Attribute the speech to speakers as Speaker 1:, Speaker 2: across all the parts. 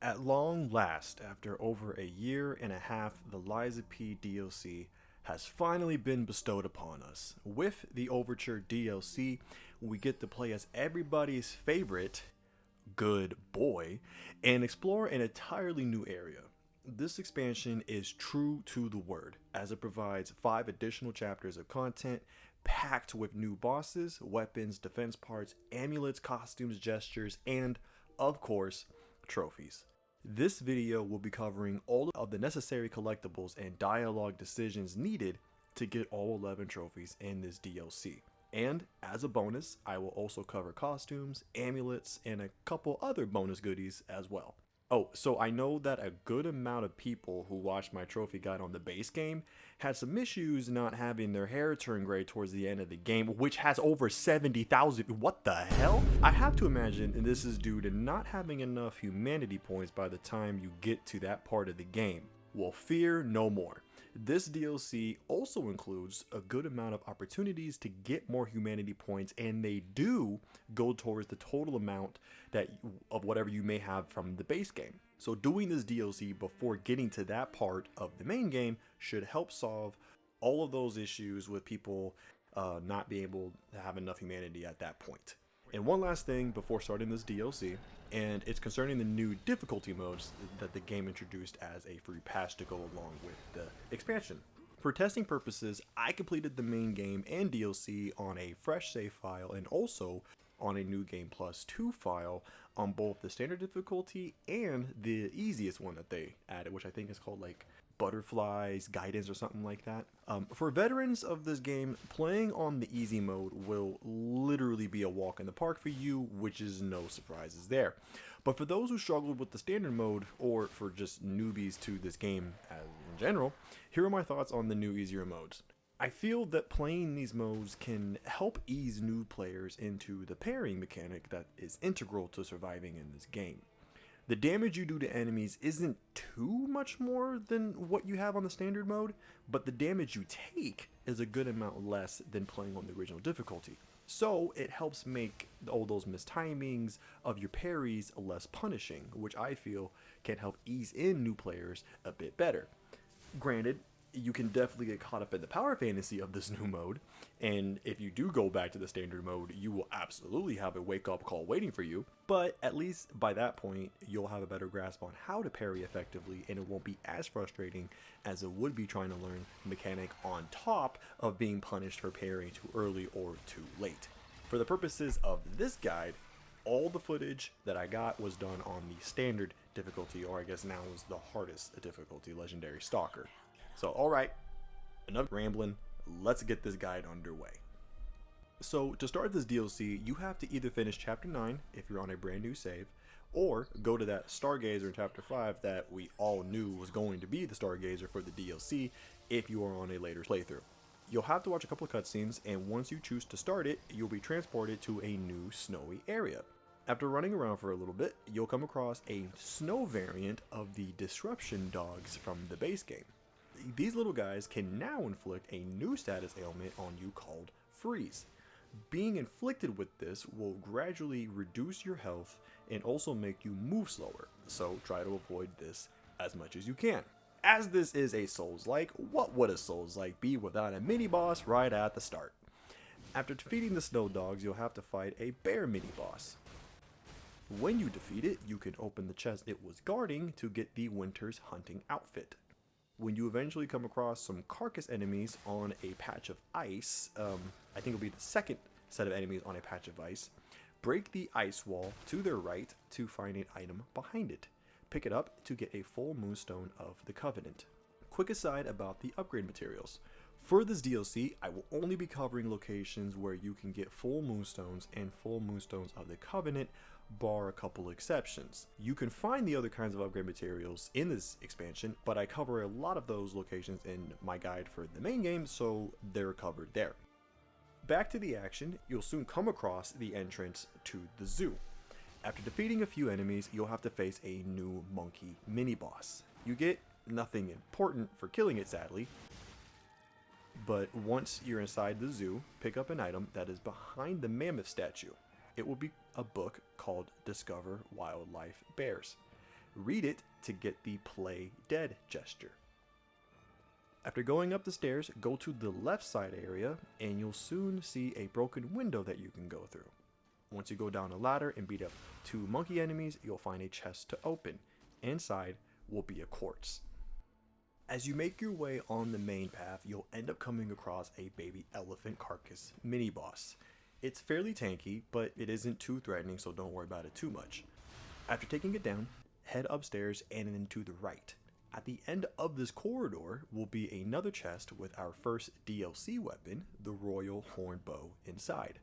Speaker 1: At long last, after over a year and a half, the Liza P DLC has finally been bestowed upon us. With the Overture DLC, we get to play as everybody's favorite good boy and explore an entirely new area. This expansion is true to the word, as it provides 5 additional chapters of content packed with new bosses, weapons, defense parts, amulets, costumes, gestures, and, of course, trophies. This video will be covering all of the necessary collectibles and dialogue decisions needed to get all 11 trophies in this DLC. And as a bonus, I will also cover costumes, amulets, and a couple other bonus goodies as well. Oh, so I know that a good amount of people who watched my trophy guide on the base game had some issues not having their hair turn gray towards the end of the game, which has over 70,000. What the hell? I have to imagine this is due to not having enough humanity points by the time you get to that part of the game. Well, fear no more. This DLC also includes a good amount of opportunities to get more humanity points, and they do go towards the total amount of whatever you may have from the base game. So doing this DLC before getting to that part of the main game should help solve all of those issues with people not being able to have enough humanity at that point. And one last thing before starting this DLC, and it's concerning the new difficulty modes that the game introduced as a free patch to go along with the expansion. For testing purposes, I completed the main game and DLC on a fresh save file and also on a New Game Plus 2 file on both the standard difficulty and the easiest one that they added, which I think is called like Butterflies Guidance or something like that. For veterans of this game, playing on the easy mode will literally be a walk in the park for you, which is no surprises there. But for those who struggled with the standard mode, or for just newbies to this game in general, here are my thoughts on the new easier modes. I feel that playing these modes can help ease new players into the parrying mechanic that is integral to surviving in this game. The damage you do to enemies isn't too much more than what you have on the standard mode, but the damage you take is a good amount less than playing on the original difficulty. So it helps make all those mistimings of your parries less punishing, which I feel can help ease in new players a bit better. Granted, you can definitely get caught up in the power fantasy of this new mode, and if you do go back to the standard mode, you will absolutely have a wake-up call waiting for you, but at least by that point, you'll have a better grasp on how to parry effectively, and it won't be as frustrating as it would be trying to learn the mechanic on top of being punished for parrying too early or too late. For the purposes of this guide, all the footage that I got was done on the standard difficulty, or I guess now is the hardest difficulty, Legendary Stalker. So, alright, enough rambling, let's get this guide underway. So, to start this DLC, you have to either finish Chapter 9 if you're on a brand new save, or go to that Stargazer in Chapter 5 that we all knew was going to be the Stargazer for the DLC if you are on a later playthrough. You'll have to watch a couple of cutscenes, and once you choose to start it, you'll be transported to a new snowy area. After running around for a little bit, you'll come across a snow variant of the Disruption Dogs from the base game. These little guys can now inflict a new status ailment on you called Freeze. Being inflicted with this will gradually reduce your health and also make you move slower, so try to avoid this as much as you can. As this is a Souls-like, what would a Souls-like be without a mini-boss right at the start? After defeating the Snow Dogs, you'll have to fight a bear mini-boss. When you defeat it, you can open the chest it was guarding to get the Winter's Hunting outfit. When you eventually come across some carcass enemies on a patch of ice, I think it'll be the second set of enemies on a patch of ice, break the ice wall to their right to find an item behind it. Pick it up to get a full moonstone of the Covenant. Quick aside about the upgrade materials. For this DLC, I will only be covering locations where you can get full moonstones and full moonstones of the Covenant, bar a couple exceptions. You can find the other kinds of upgrade materials in this expansion, but I cover a lot of those locations in my guide for the main game, so they're covered there. Back to the action, you'll soon come across the entrance to the zoo. After defeating a few enemies, you'll have to face a new monkey mini-boss. You get nothing important for killing it, sadly, but once you're inside the zoo, pick up an item that is behind the mammoth statue. It will be a book called Discover Wildlife Bears. Read it to get the play dead gesture. After going up the stairs, go to the left side area and you'll soon see a broken window that you can go through. Once you go down a ladder and beat up 2 monkey enemies, you'll find a chest to open. Inside will be a quartz. As you make your way on the main path, you'll end up coming across a baby elephant carcass mini boss. It's fairly tanky, but it isn't too threatening, so don't worry about it too much. After taking it down, head upstairs and then to the right. At the end of this corridor will be another chest with our first DLC weapon, the Royal Horn Bow, inside.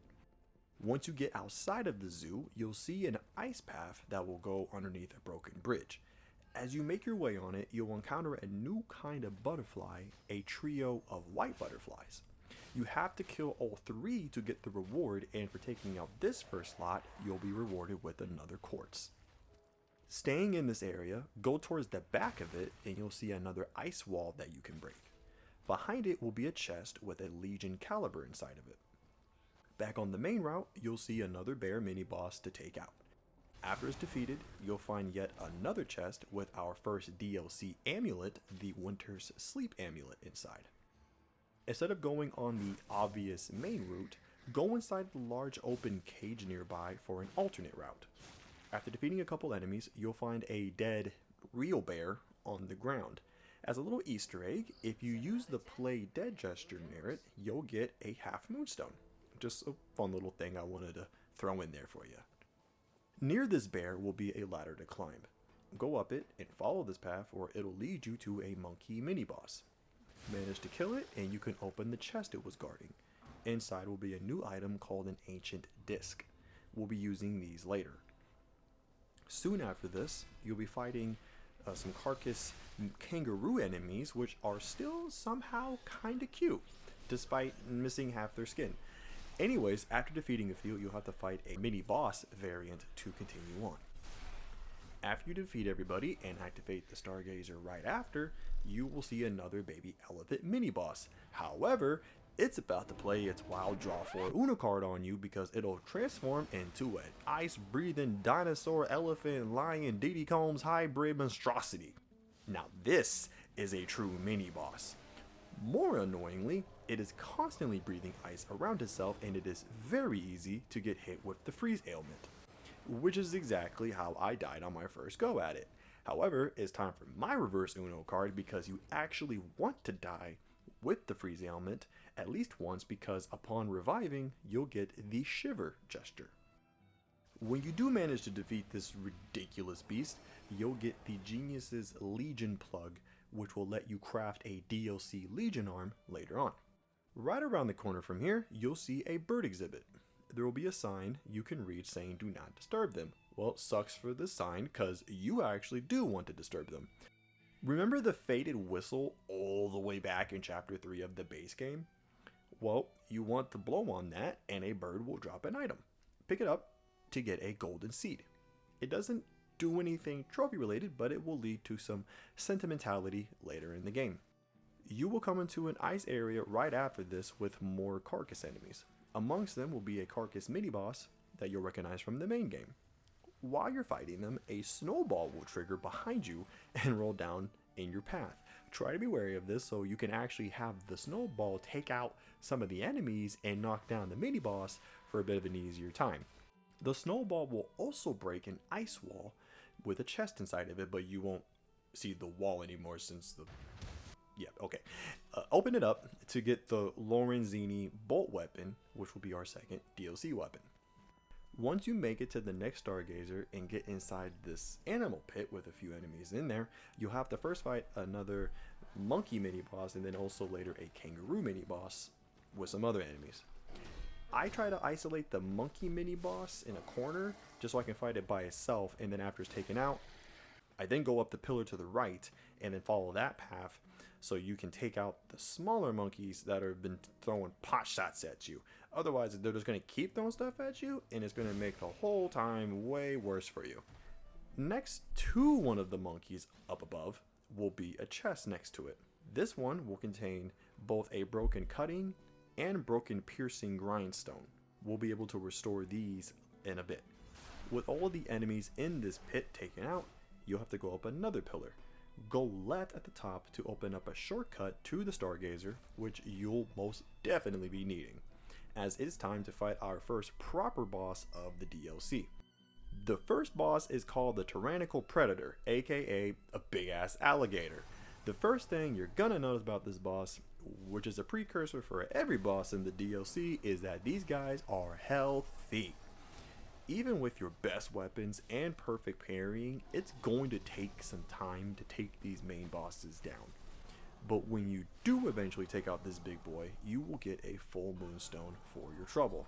Speaker 1: Once you get outside of the zoo, you'll see an ice path that will go underneath a broken bridge. As you make your way on it, you'll encounter a new kind of butterfly, a trio of white butterflies. You have to kill all 3 to get the reward, and for taking out this first lot, you'll be rewarded with another quartz. Staying in this area, go towards the back of it and you'll see another ice wall that you can break. Behind it will be a chest with a Legion caliber inside of it. Back on the main route, you'll see another bear mini boss to take out. After it's defeated, you'll find yet another chest with our first DLC amulet, the Winter's Sleep amulet, inside. Instead of going on the obvious main route, go inside the large open cage nearby for an alternate route. After defeating a couple enemies, you'll find a dead real bear on the ground. As a little Easter egg, if you use the play dead gesture near it, you'll get a half moonstone. Just a fun little thing I wanted to throw in there for you. Near this bear will be a ladder to climb. Go up it and follow this path or it'll lead you to a monkey mini boss. Manage to kill it and you can open the chest it was guarding. Inside will be a new item called an ancient disc. We'll be using these later. Soon after this, you'll be fighting some carcass kangaroo enemies, which are still somehow kinda cute, despite missing half their skin. Anyways, after defeating a few, you'll have to fight a mini boss variant to continue on. After you defeat everybody and activate the Stargazer right after, you will see another baby elephant mini boss. However, it's about to play its wild draw for Uno card on you because it'll transform into an ice-breathing dinosaur, elephant, lion, Diddy Combs hybrid monstrosity. Now this is a true mini boss. More annoyingly, it is constantly breathing ice around itself and it is very easy to get hit with the freeze ailment, which is exactly how I died on my first go at it. However, it's time for my reverse Uno card because you actually want to die with the freeze ailment at least once because upon reviving, you'll get the shiver gesture. When you do manage to defeat this ridiculous beast, you'll get the Genius's Legion plug, which will let you craft a DLC Legion arm later on. Right around the corner from here, you'll see a bird exhibit. There will be a sign you can read saying do not disturb them. Well, it sucks for the sign because you actually do want to disturb them. Remember the faded whistle all the way back in chapter 3 of the base game? Well, you want to blow on that and a bird will drop an item. Pick it up to get a golden seed. It doesn't do anything trophy related, but it will lead to some sentimentality later in the game. You will come into an ice area right after this with more carcass enemies. Amongst them will be a carcass mini boss that you'll recognize from the main game. While you're fighting them, a snowball will trigger behind you and roll down in your path. Try to be wary of this so you can actually have the snowball take out some of the enemies and knock down the mini boss for a bit of an easier time. The snowball will also break an ice wall with a chest inside of it, but you won't see the wall anymore since the... Yeah, okay. Open it up to get the Lorenzini bolt weapon, which will be our second DLC weapon. Once you make it to the next Stargazer and get inside this animal pit with a few enemies in there, you'll have to first fight another monkey mini boss and then also later a kangaroo mini boss with some other enemies. I try to isolate the monkey mini boss in a corner just so I can fight it by itself, and then after it's taken out, I then go up the pillar to the right and then follow that path so you can take out the smaller monkeys that have been throwing pot shots at you. Otherwise, they're just going to keep throwing stuff at you and it's going to make the whole time way worse for you. Next to one of the monkeys up above will be a chest next to it. This one will contain both a broken cutting and broken piercing grindstone. We'll be able to restore these in a bit. With all the enemies in this pit taken out, you'll have to go up another pillar. Go left at the top to open up a shortcut to the Stargazer, which you'll most definitely be needing, as it's time to fight our first proper boss of the DLC. The first boss is called the Tyrannical Predator, aka a big ass alligator. The first thing you're gonna notice about this boss, which is a precursor for every boss in the DLC, is that these guys are healthy. Even with your best weapons and perfect parrying, it's going to take some time to take these main bosses down. But when you do eventually take out this big boy, you will get a full moonstone for your trouble.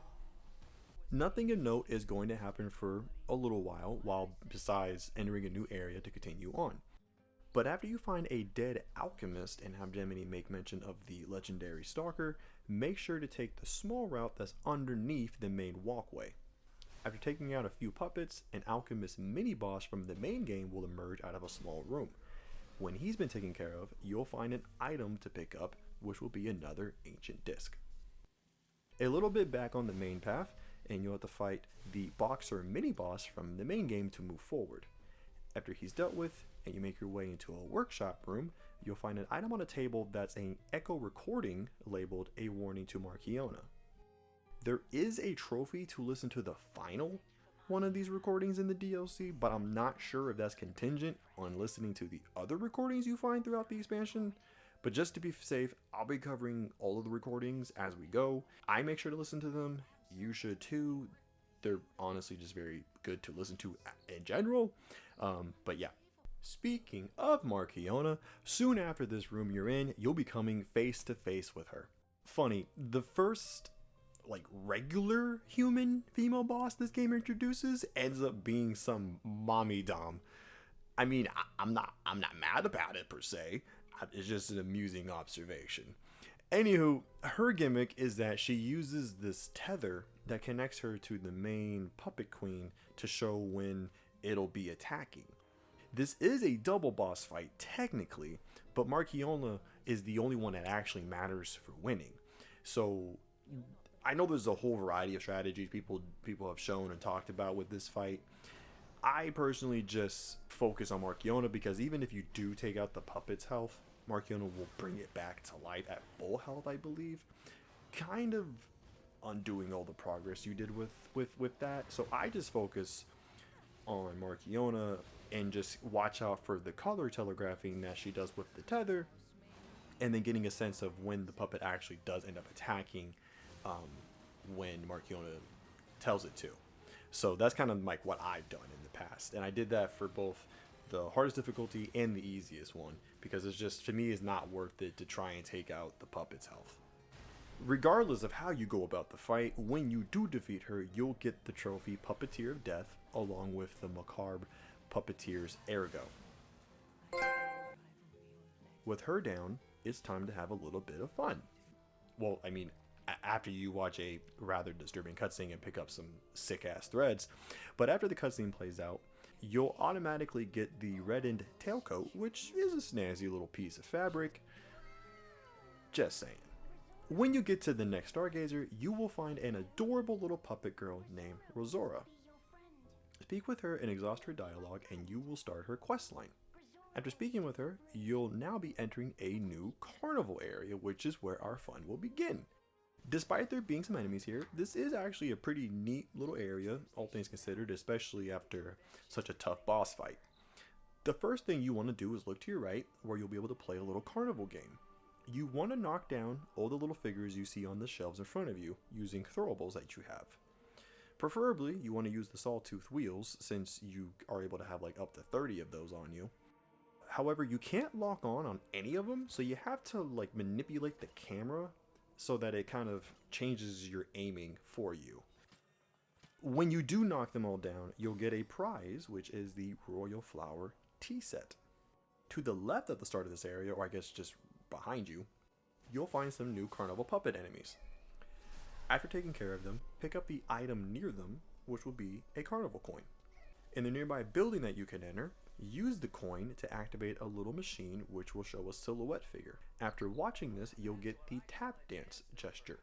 Speaker 1: Nothing of note is going to happen for a little while besides entering a new area to continue on. But after you find a dead alchemist and have Gemini make mention of the legendary stalker, make sure to take the small route that's underneath the main walkway. After taking out a few puppets, an alchemist mini-boss from the main game will emerge out of a small room. When he's been taken care of, you'll find an item to pick up, which will be another ancient disc. A little bit back on the main path, and you'll have to fight the boxer mini-boss from the main game to move forward. After he's dealt with, and you make your way into a workshop room, you'll find an item on a table that's an echo recording labeled A Warning to Marchiona. There is a trophy to listen to the final one of these recordings in the DLC, but I'm not sure if that's contingent on listening to the other recordings you find throughout the expansion. But just to be safe, I'll be covering all of the recordings as we go. I make sure to listen to them. You should too. They're honestly just very good to listen to in general. But yeah. Speaking of Marchiona, soon after this room you're in, you'll be coming face to face with her. Funny, the first regular human female boss this game introduces ends up being some mommy dom. I mean, I'm not mad about it per se. It's just an amusing observation. Anywho, her gimmick is that she uses this tether that connects her to the main puppet queen to show when it'll be attacking. This is a double boss fight technically, but Marchiona is the only one that actually matters for winning. So I know there's a whole variety of strategies people have shown and talked about with this fight. I personally just focus on Marchiona because even if you do take out the puppet's health, Marchiona will bring it back to life at full health, I believe. Kind of undoing all the progress you did with that. So I just focus on Marchiona and just watch out for the color telegraphing that she does with the tether, and then getting a sense of when the puppet actually does end up attacking when Marchiona tells it to. So that's kind of like what I've done in the past, and I did that for both the hardest difficulty and the easiest one, because it's just, for me, it's not worth it to try and take out the puppet's health. Regardless of how you go about the fight, when you do defeat her, you'll get the trophy Puppeteer of Death along with the macabre Puppeteer's Ergo. With her down, it's time to have a little bit of fun. Well, I mean, after you watch a rather disturbing cutscene and pick up some sick-ass threads, but after the cutscene plays out, you'll automatically get the reddened tailcoat, which is a snazzy little piece of fabric. Just saying. When you get to the next Stargazer, you will find an adorable little puppet girl named Rosora. Speak with her and exhaust her dialogue, and you will start her questline. After speaking with her, you'll now be entering a new carnival area, which is where our fun will begin. Despite there being some enemies here, this is actually a pretty neat little area, all things considered, especially after such a tough boss fight. The first thing you want to do is look to your right, where you'll be able to play a little carnival game. You want to knock down all the little figures you see on the shelves in front of you, using throwables that you have. Preferably, you want to use the sawtooth wheels, since you are able to have up to 30 of those on you. However, you can't lock on any of them, so you have to manipulate the camera so that it kind of changes your aiming for you. When you do knock them all down, you'll get a prize, which is the Royal Flower tea set. To the left at the start of this area, or I guess just behind you, you'll find some new carnival puppet enemies. After taking care of them, pick up the item near them, which will be a carnival coin. In the nearby building that you can enter, use the coin to activate a little machine which will show a silhouette figure. After watching this, you'll get the tap dance gesture.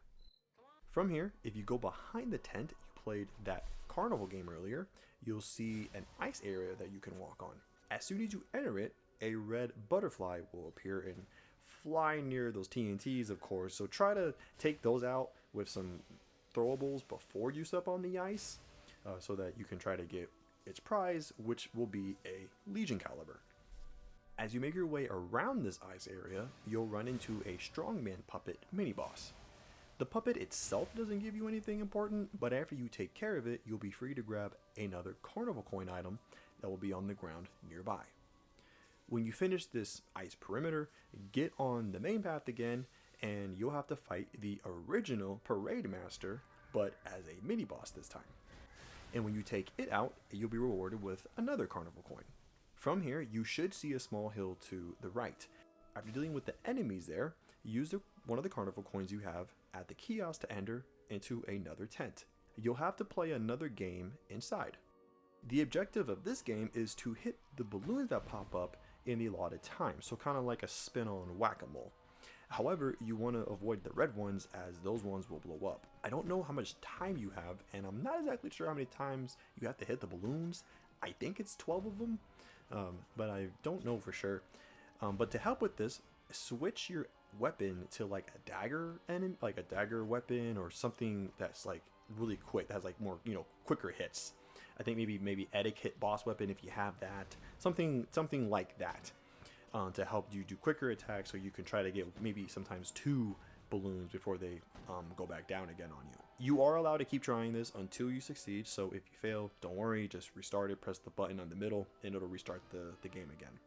Speaker 1: From here, if you go behind the tent you played that carnival game earlier, you'll see an ice area that you can walk on. As soon as you enter it, a red butterfly will appear and fly near those TNTs, of course. So try to take those out with some throwables before you step on the ice, so that you can try to get its prize, which will be a Legion caliber. As you make your way around this ice area, you'll run into a strongman puppet mini boss. The puppet itself doesn't give you anything important, but after you take care of it, you'll be free to grab another carnival coin item that will be on the ground nearby. When you finish this ice perimeter, get on the main path again, and you'll have to fight the original parade master, but as a mini boss this time. And when you take it out, you'll be rewarded with another carnival coin. From here, you should see a small hill to the right. After dealing with the enemies there, use one of the carnival coins you have at the kiosk to enter into another tent. You'll have to play another game inside. The objective of this game is to hit the balloons that pop up in the allotted time, so kind of like a spin-on whack-a-mole. However, you want to avoid the red ones, as those ones will blow up. I don't know how much time you have, and I'm not exactly sure how many times you have to hit the balloons. I think it's 12 of them, but I don't know for sure. But to help with this, switch your weapon to like a dagger like a dagger weapon, or something that's like really quick, that has like more, quicker hits. I think maybe etiquette boss weapon if you have that, something like that, to help you do quicker attacks, so you can try to get maybe sometimes 2 balloons before they go back down again on you. You are allowed to keep trying this until you succeed, so if you fail, don't worry, just restart it, press the button on the middle, and it'll restart the game again.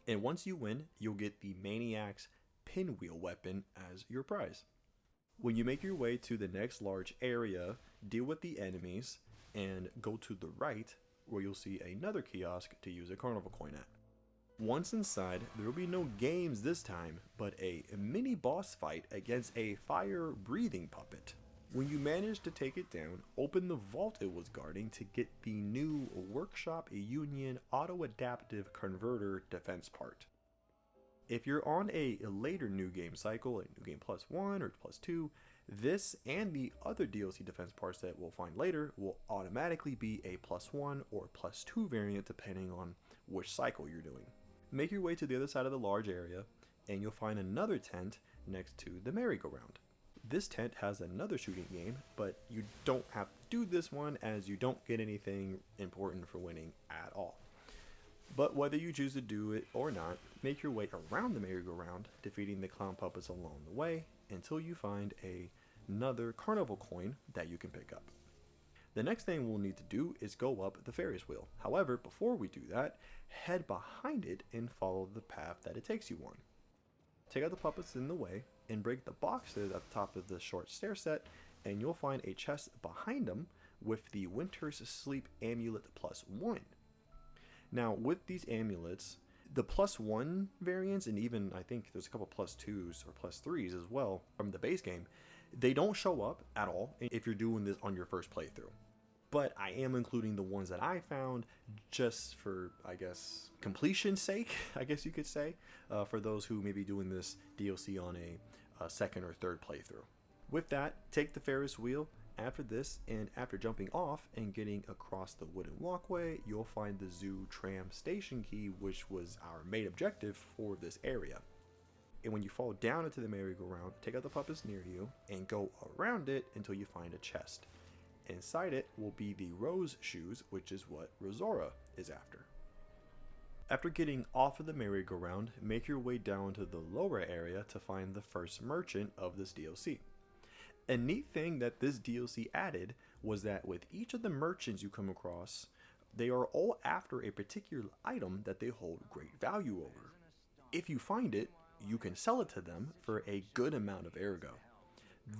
Speaker 1: And once you win, you'll get the Maniac's pinwheel weapon as your prize. When you make your way to the next large area, deal with the enemies, and go to the right, where you'll see another kiosk to use a carnival coin at. Once inside, there will be no games this time, but a mini boss fight against a fire breathing puppet. When you manage to take it down, open the vault it was guarding to get the new Workshop Union Auto Adaptive Converter defense part. If you're on a later new game cycle, like New Game Plus 1 or Plus 2, this and the other DLC defense parts that we'll find later will automatically be a Plus 1 or Plus 2 variant depending on which cycle you're doing. Make your way to the other side of the large area, and you'll find another tent next to the merry-go-round. This tent has another shooting game, but you don't have to do this one, as you don't get anything important for winning at all. But whether you choose to do it or not, make your way around the merry-go-round, defeating the clown puppets along the way, until you find another carnival coin that you can pick up. The next thing we'll need to do is go up the Ferris wheel. However, before we do that, head behind it and follow the path that it takes you on. Take out the puppets in the way and break the boxes at the top of the short stair set, and you'll find a chest behind them with the Winter's Sleep Amulet Plus 1. Now, with these amulets, the Plus 1 variants, and even I think there's a couple Plus 2s or Plus 3s as well from the base game, they don't show up at all if you're doing this on your first playthrough. But I am including the ones that I found just for, I guess, completion's sake, I guess you could say, for those who may be doing this DLC on a second or third playthrough. With that, take the Ferris wheel after this, and after jumping off and getting across the wooden walkway, you'll find the zoo tram station key, which was our main objective for this area. And when you fall down into the merry-go-round, take out the puppets near you and go around it until you find a chest. Inside it will be the Rose shoes, which is what Rosora is after. After getting off of the merry-go-round, make your way down to the lower area to find the first merchant of this DLC. A neat thing that this DLC added was that with each of the merchants you come across, they are all after a particular item that they hold great value over. If you find it, you can sell it to them for a good amount of ergo.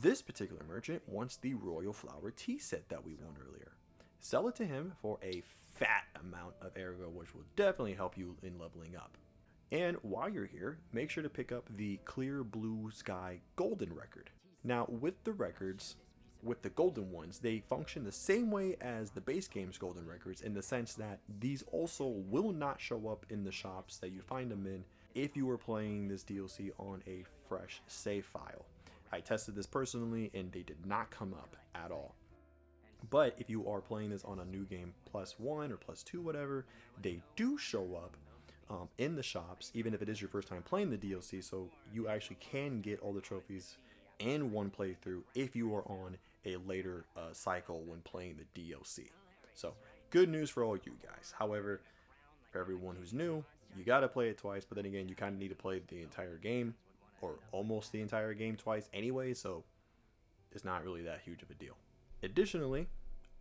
Speaker 1: This particular merchant wants the Royal Flower tea set that we won earlier. Sell it to him for a fat amount of ergo, which will definitely help you in leveling up. And while you're here, make sure to pick up the Clear Blue Sky Golden record. Now, with the records, with the golden ones, they function the same way as the base game's golden records, in the sense that these also will not show up in the shops that you find them in if you were playing this DLC on a fresh save file. I tested this personally and they did not come up at all. But if you are playing this on a new game +1 or +2, whatever, they do show up in the shops, even if it is your first time playing the DLC. So you actually can get all the trophies in one playthrough if you are on a later cycle when playing the DLC. So good news for all you guys. However, for everyone who's new, you got to play it twice. But then again, you kind of need to play the entire game or almost the entire game twice anyway. So it's not really that huge of a deal. Additionally,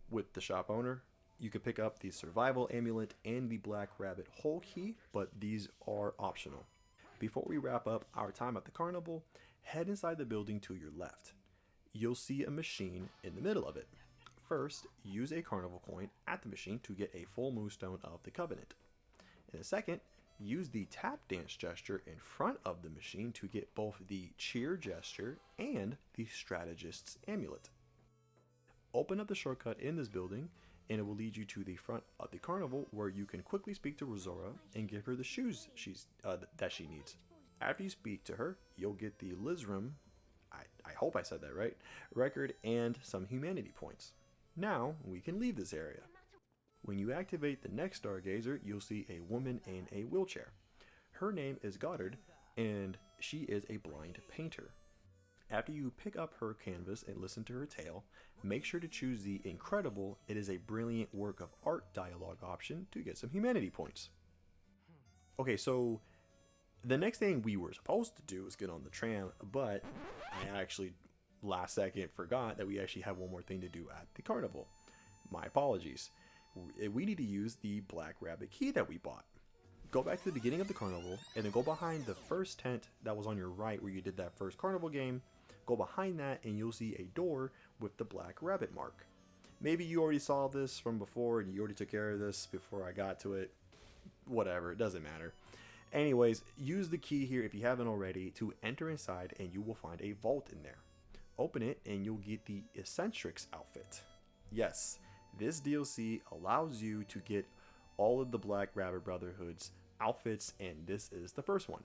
Speaker 1: with the shop owner, you can pick up the survival amulet and the black rabbit hole key, but these are optional. Before we wrap up our time at the carnival, head inside the building to your left. You'll see a machine in the middle of it. First, use a carnival coin at the machine to get a full moonstone of the covenant. In a second, use the tap dance gesture in front of the machine to get both the cheer gesture and the strategist's amulet. Open up the shortcut in this building and it will lead you to the front of the carnival where you can quickly speak to Rosora and give her the shoes that she needs. After you speak to her, you'll get the Lizrim, I hope I said that right, record and some humanity points. Now we can leave this area. When you activate the next Stargazer, you'll see a woman in a wheelchair. Her name is Goddard and she is a blind painter. After you pick up her canvas and listen to her tale, make sure to choose the incredible "It is a brilliant work of art" dialogue option to get some humanity points. Okay, so the next thing we were supposed to do was get on the tram, but I actually last second forgot that we actually have one more thing to do at the carnival. My apologies. We need to use the black rabbit key that we bought. Go back to the beginning of the carnival and then go behind the first tent that was on your right where you did that first carnival game. Go behind that and you'll see a door with the black rabbit mark. Maybe you already saw this from before and you already took care of this before I got to it. Whatever, it doesn't matter. Anyways, use the key here if you haven't already to enter inside and you will find a vault in there. Open it and you'll get the Eccentrics outfit. Yes, this DLC allows you to get all of the Black Rabbit Brotherhood's outfits and this is the first one.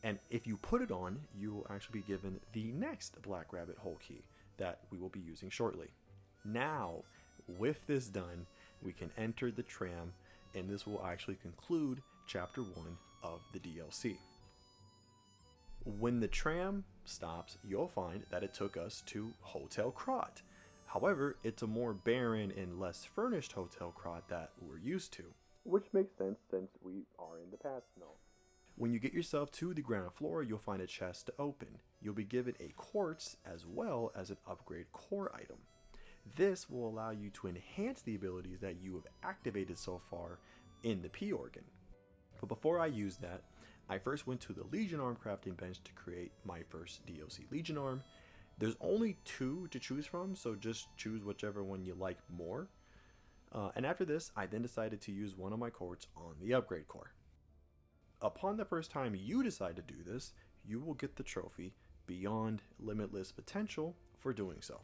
Speaker 1: And if you put it on, you will actually be given the next Black Rabbit hole key that we will be using shortly. Now, with this done, we can enter the tram and this will actually conclude Chapter 1 of the DLC. When the tram stops, you'll find that it took us to Hotel Krat. However, it's a more barren and less furnished Hotel Krat that we're used to. Which makes sense since we are in the past now. When you get yourself to the ground floor, you'll find a chest to open. You'll be given a quartz as well as an upgrade core item. This will allow you to enhance the abilities that you have activated so far in the P organ. But before I use that, I first went to the Legion Arm crafting bench to create my first DLC Legion Arm. There's only 2 to choose from, so just choose whichever one you like more. And after this, I then decided to use one of my quartz on the upgrade core. Upon the first time you decide to do this, you will get the trophy Beyond Limitless Potential for doing so.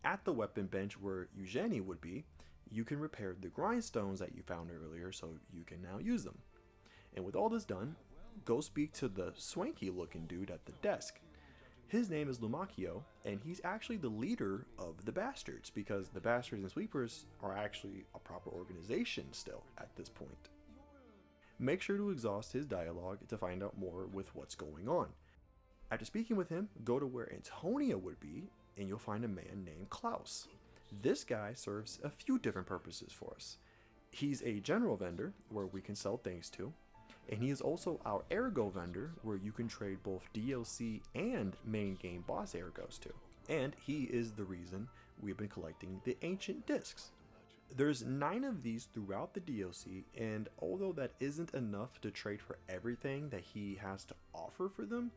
Speaker 1: At the weapon bench where Eugenie would be, you can repair the grindstones that you found earlier so you can now use them. And with all this done, go speak to the swanky looking dude at the desk. His name is Lumacchio, and he's actually the leader of the Bastards, because the Bastards and Sweepers are actually a proper organization still at this point. Make sure to exhaust his dialogue to find out more with what's going on. After speaking with him, go to where Antonia would be, and you'll find a man named Klaus. This guy serves a few different purposes for us. He's a general vendor, where we can sell things to, and he is also our ergo vendor, where you can trade both DLC and main game boss ergos to. And he is the reason we've been collecting the ancient discs. There's 9 of these throughout the DLC, and although that isn't enough to trade for everything that he has to offer for them,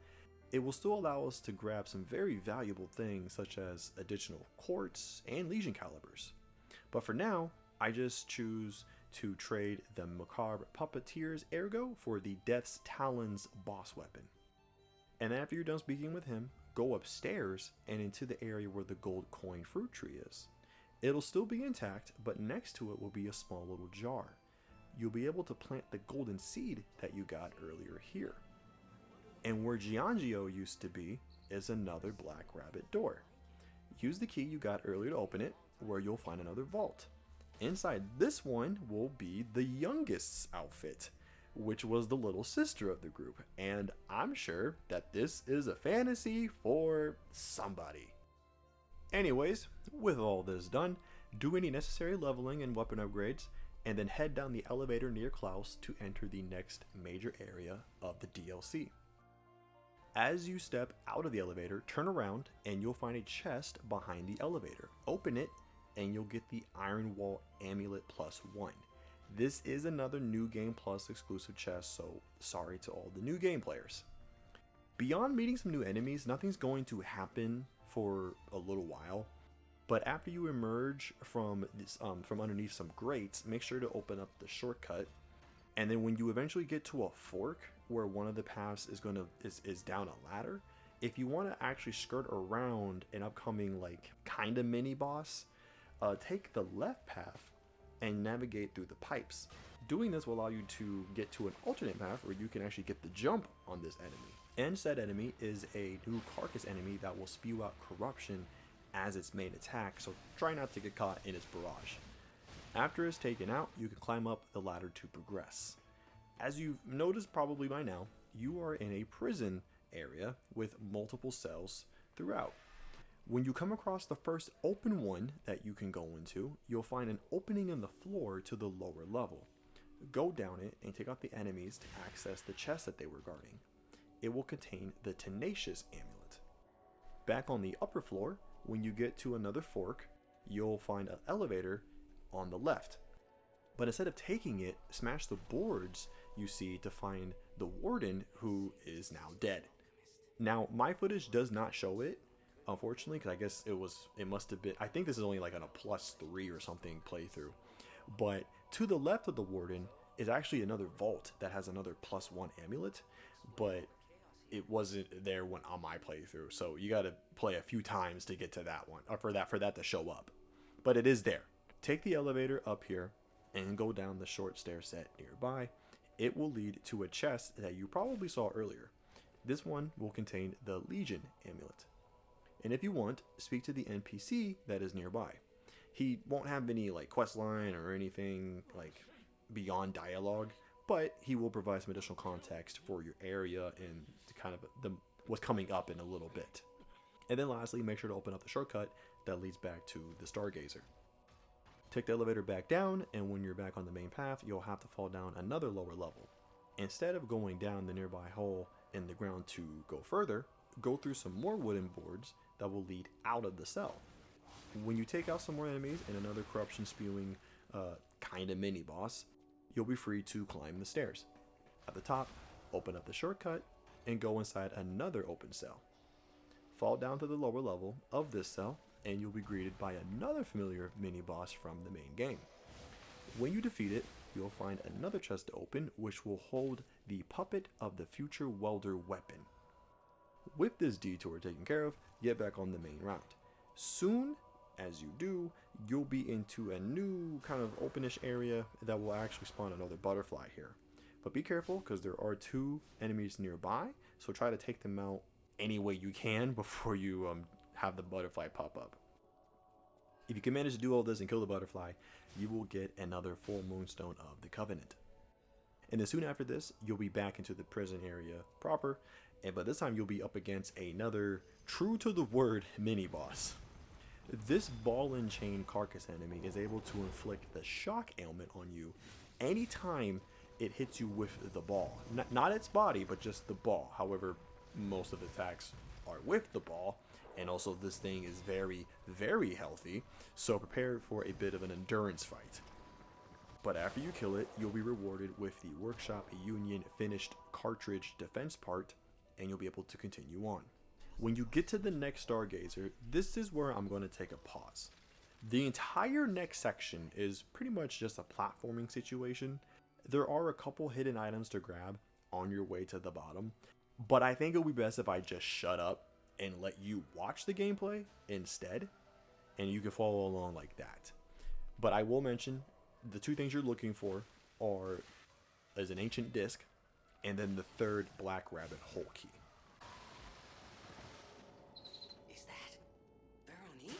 Speaker 1: it will still allow us to grab some very valuable things such as additional quartz and Legion calibers. But for now, I just choose to trade the Macabre Puppeteer's ergo for the Death's Talons boss weapon. And after you're done speaking with him, go upstairs and into the area where the gold coin fruit tree is. It'll still be intact, but next to it will be a small little jar. You'll be able to plant the golden seed that you got earlier here. And where Giangio used to be is another black rabbit door. use the key you got earlier to open it, where you'll find another vault. Inside this one will be the youngest's outfit, which was the little sister of the group, and I'm sure that this is a fantasy for somebody. Anyways, with all this done, do any necessary leveling and weapon upgrades, and then head down the elevator near Klaus to enter the next major area of the DLC. As you step out of the elevator, turn around and you'll find a chest behind the elevator. Open it and you'll get the Iron Wall Amulet +1. This is another New Game Plus exclusive chest, so sorry to all the new game players. Beyond meeting some new enemies, nothing's going to happen for a little while. But after you emerge from underneath some grates, make sure to open up the shortcut. And then when you eventually get to a fork where one of the paths is down a ladder, if you want to actually skirt around an upcoming like kind of mini boss, take the left path and navigate through the pipes. Doing this will allow you to get to an alternate path where you can actually get the jump on this enemy. And said enemy is a new carcass enemy that will spew out corruption as its main attack, so try not to get caught in its barrage. After it's taken out, you can climb up the ladder to progress. As you've noticed probably by now, you are in a prison area with multiple cells throughout. When you come across the first open one that you can go into, you'll find an opening in the floor to the lower level. Go down it and take out the enemies to access the chest that they were guarding. It will contain the Tenacious Amulet. Back on the upper floor, when you get to another fork, you'll find an elevator on the left. But instead of taking it, smash the boards you see to find the warden, who is now dead. Now, my footage does not show it, unfortunately, because I guess it must have been, I think this is only like on a +3 or something playthrough. But to the left of the warden is actually another vault that has another +1 amulet, but it wasn't there when on my playthrough, so you got to play a few times to get to that one, or for that to show up. But it is there. Take the elevator up here and go down the short stair set nearby. It will lead to a chest that you probably saw earlier. This one will contain the Legion Amulet. And if you want, speak to the NPC that is nearby. He won't have any like quest line or anything like beyond dialogue, but he will provide some additional context for your area and kind of what's coming up in a little bit. And then lastly, make sure to open up the shortcut that leads back to the Stargazer. Take the elevator back down, and when you're back on the main path, you'll have to fall down another lower level. Instead of going down the nearby hole in the ground to go further, go through some more wooden boards that will lead out of the cell. When you take out some more enemies and another corruption spewing kind of mini boss, you'll be free to climb the stairs. At the top, open up the shortcut and go inside another open cell. Fall down to the lower level of this cell and you'll be greeted by another familiar mini boss from the main game. When you defeat it, you'll find another chest to open, which will hold the Puppet of the Future Welder weapon. With this detour taken care of, get back on the main route. Soon as you do, you'll be into a new kind of openish area that will actually spawn another butterfly here. But be careful, because there are 2 enemies nearby, so try to take them out any way you can before you have the butterfly pop up. If you can manage to do all this and kill the butterfly, you will get another full moonstone of the Covenant. And then soon after this, you'll be back into the prison area proper, but this time you'll be up against another true to the word mini boss. This ball and chain carcass enemy is able to inflict the shock ailment on you anytime it hits you with the ball. Not its body, but just the ball. However, most of the attacks are with the ball, and also this thing is very, very healthy, so prepare for a bit of an endurance fight. But after you kill it, you'll be rewarded with the Workshop Union finished cartridge defense part, and you'll be able to continue on. When you get to the next Stargazer, this is where I'm going to take a pause. The entire next section is pretty much just a platforming situation. There are a couple hidden items to grab on your way to the bottom, but I think it would be best if I just shut up and let you watch the gameplay instead, and you can follow along like that. But I will mention the 2 things you're looking for is an ancient disc, and then the 3rd Black Rabbit hole key.
Speaker 2: Is that Veronique?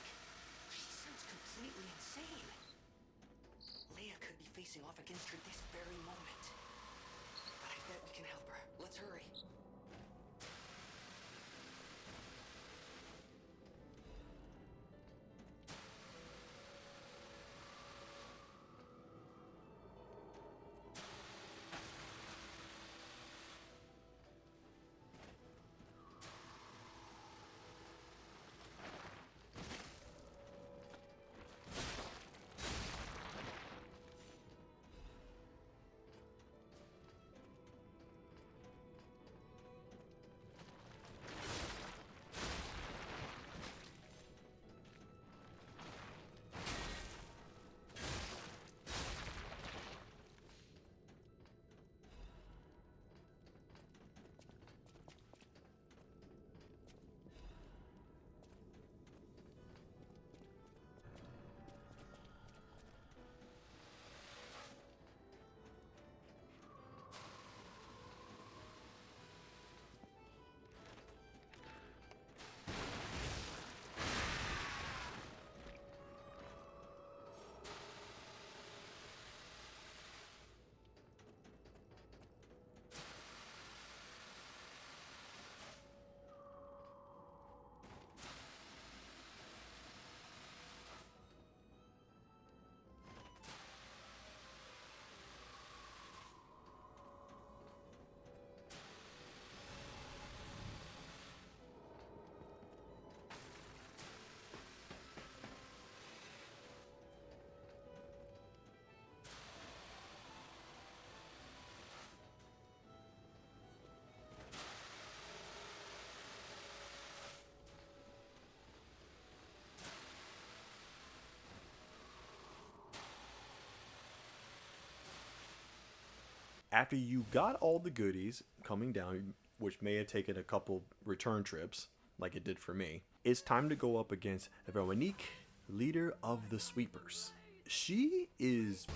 Speaker 1: After you got all the goodies coming down, which may have taken a couple return trips, like it did for me, it's time to go up against Veronique, leader of the Sweepers. She is,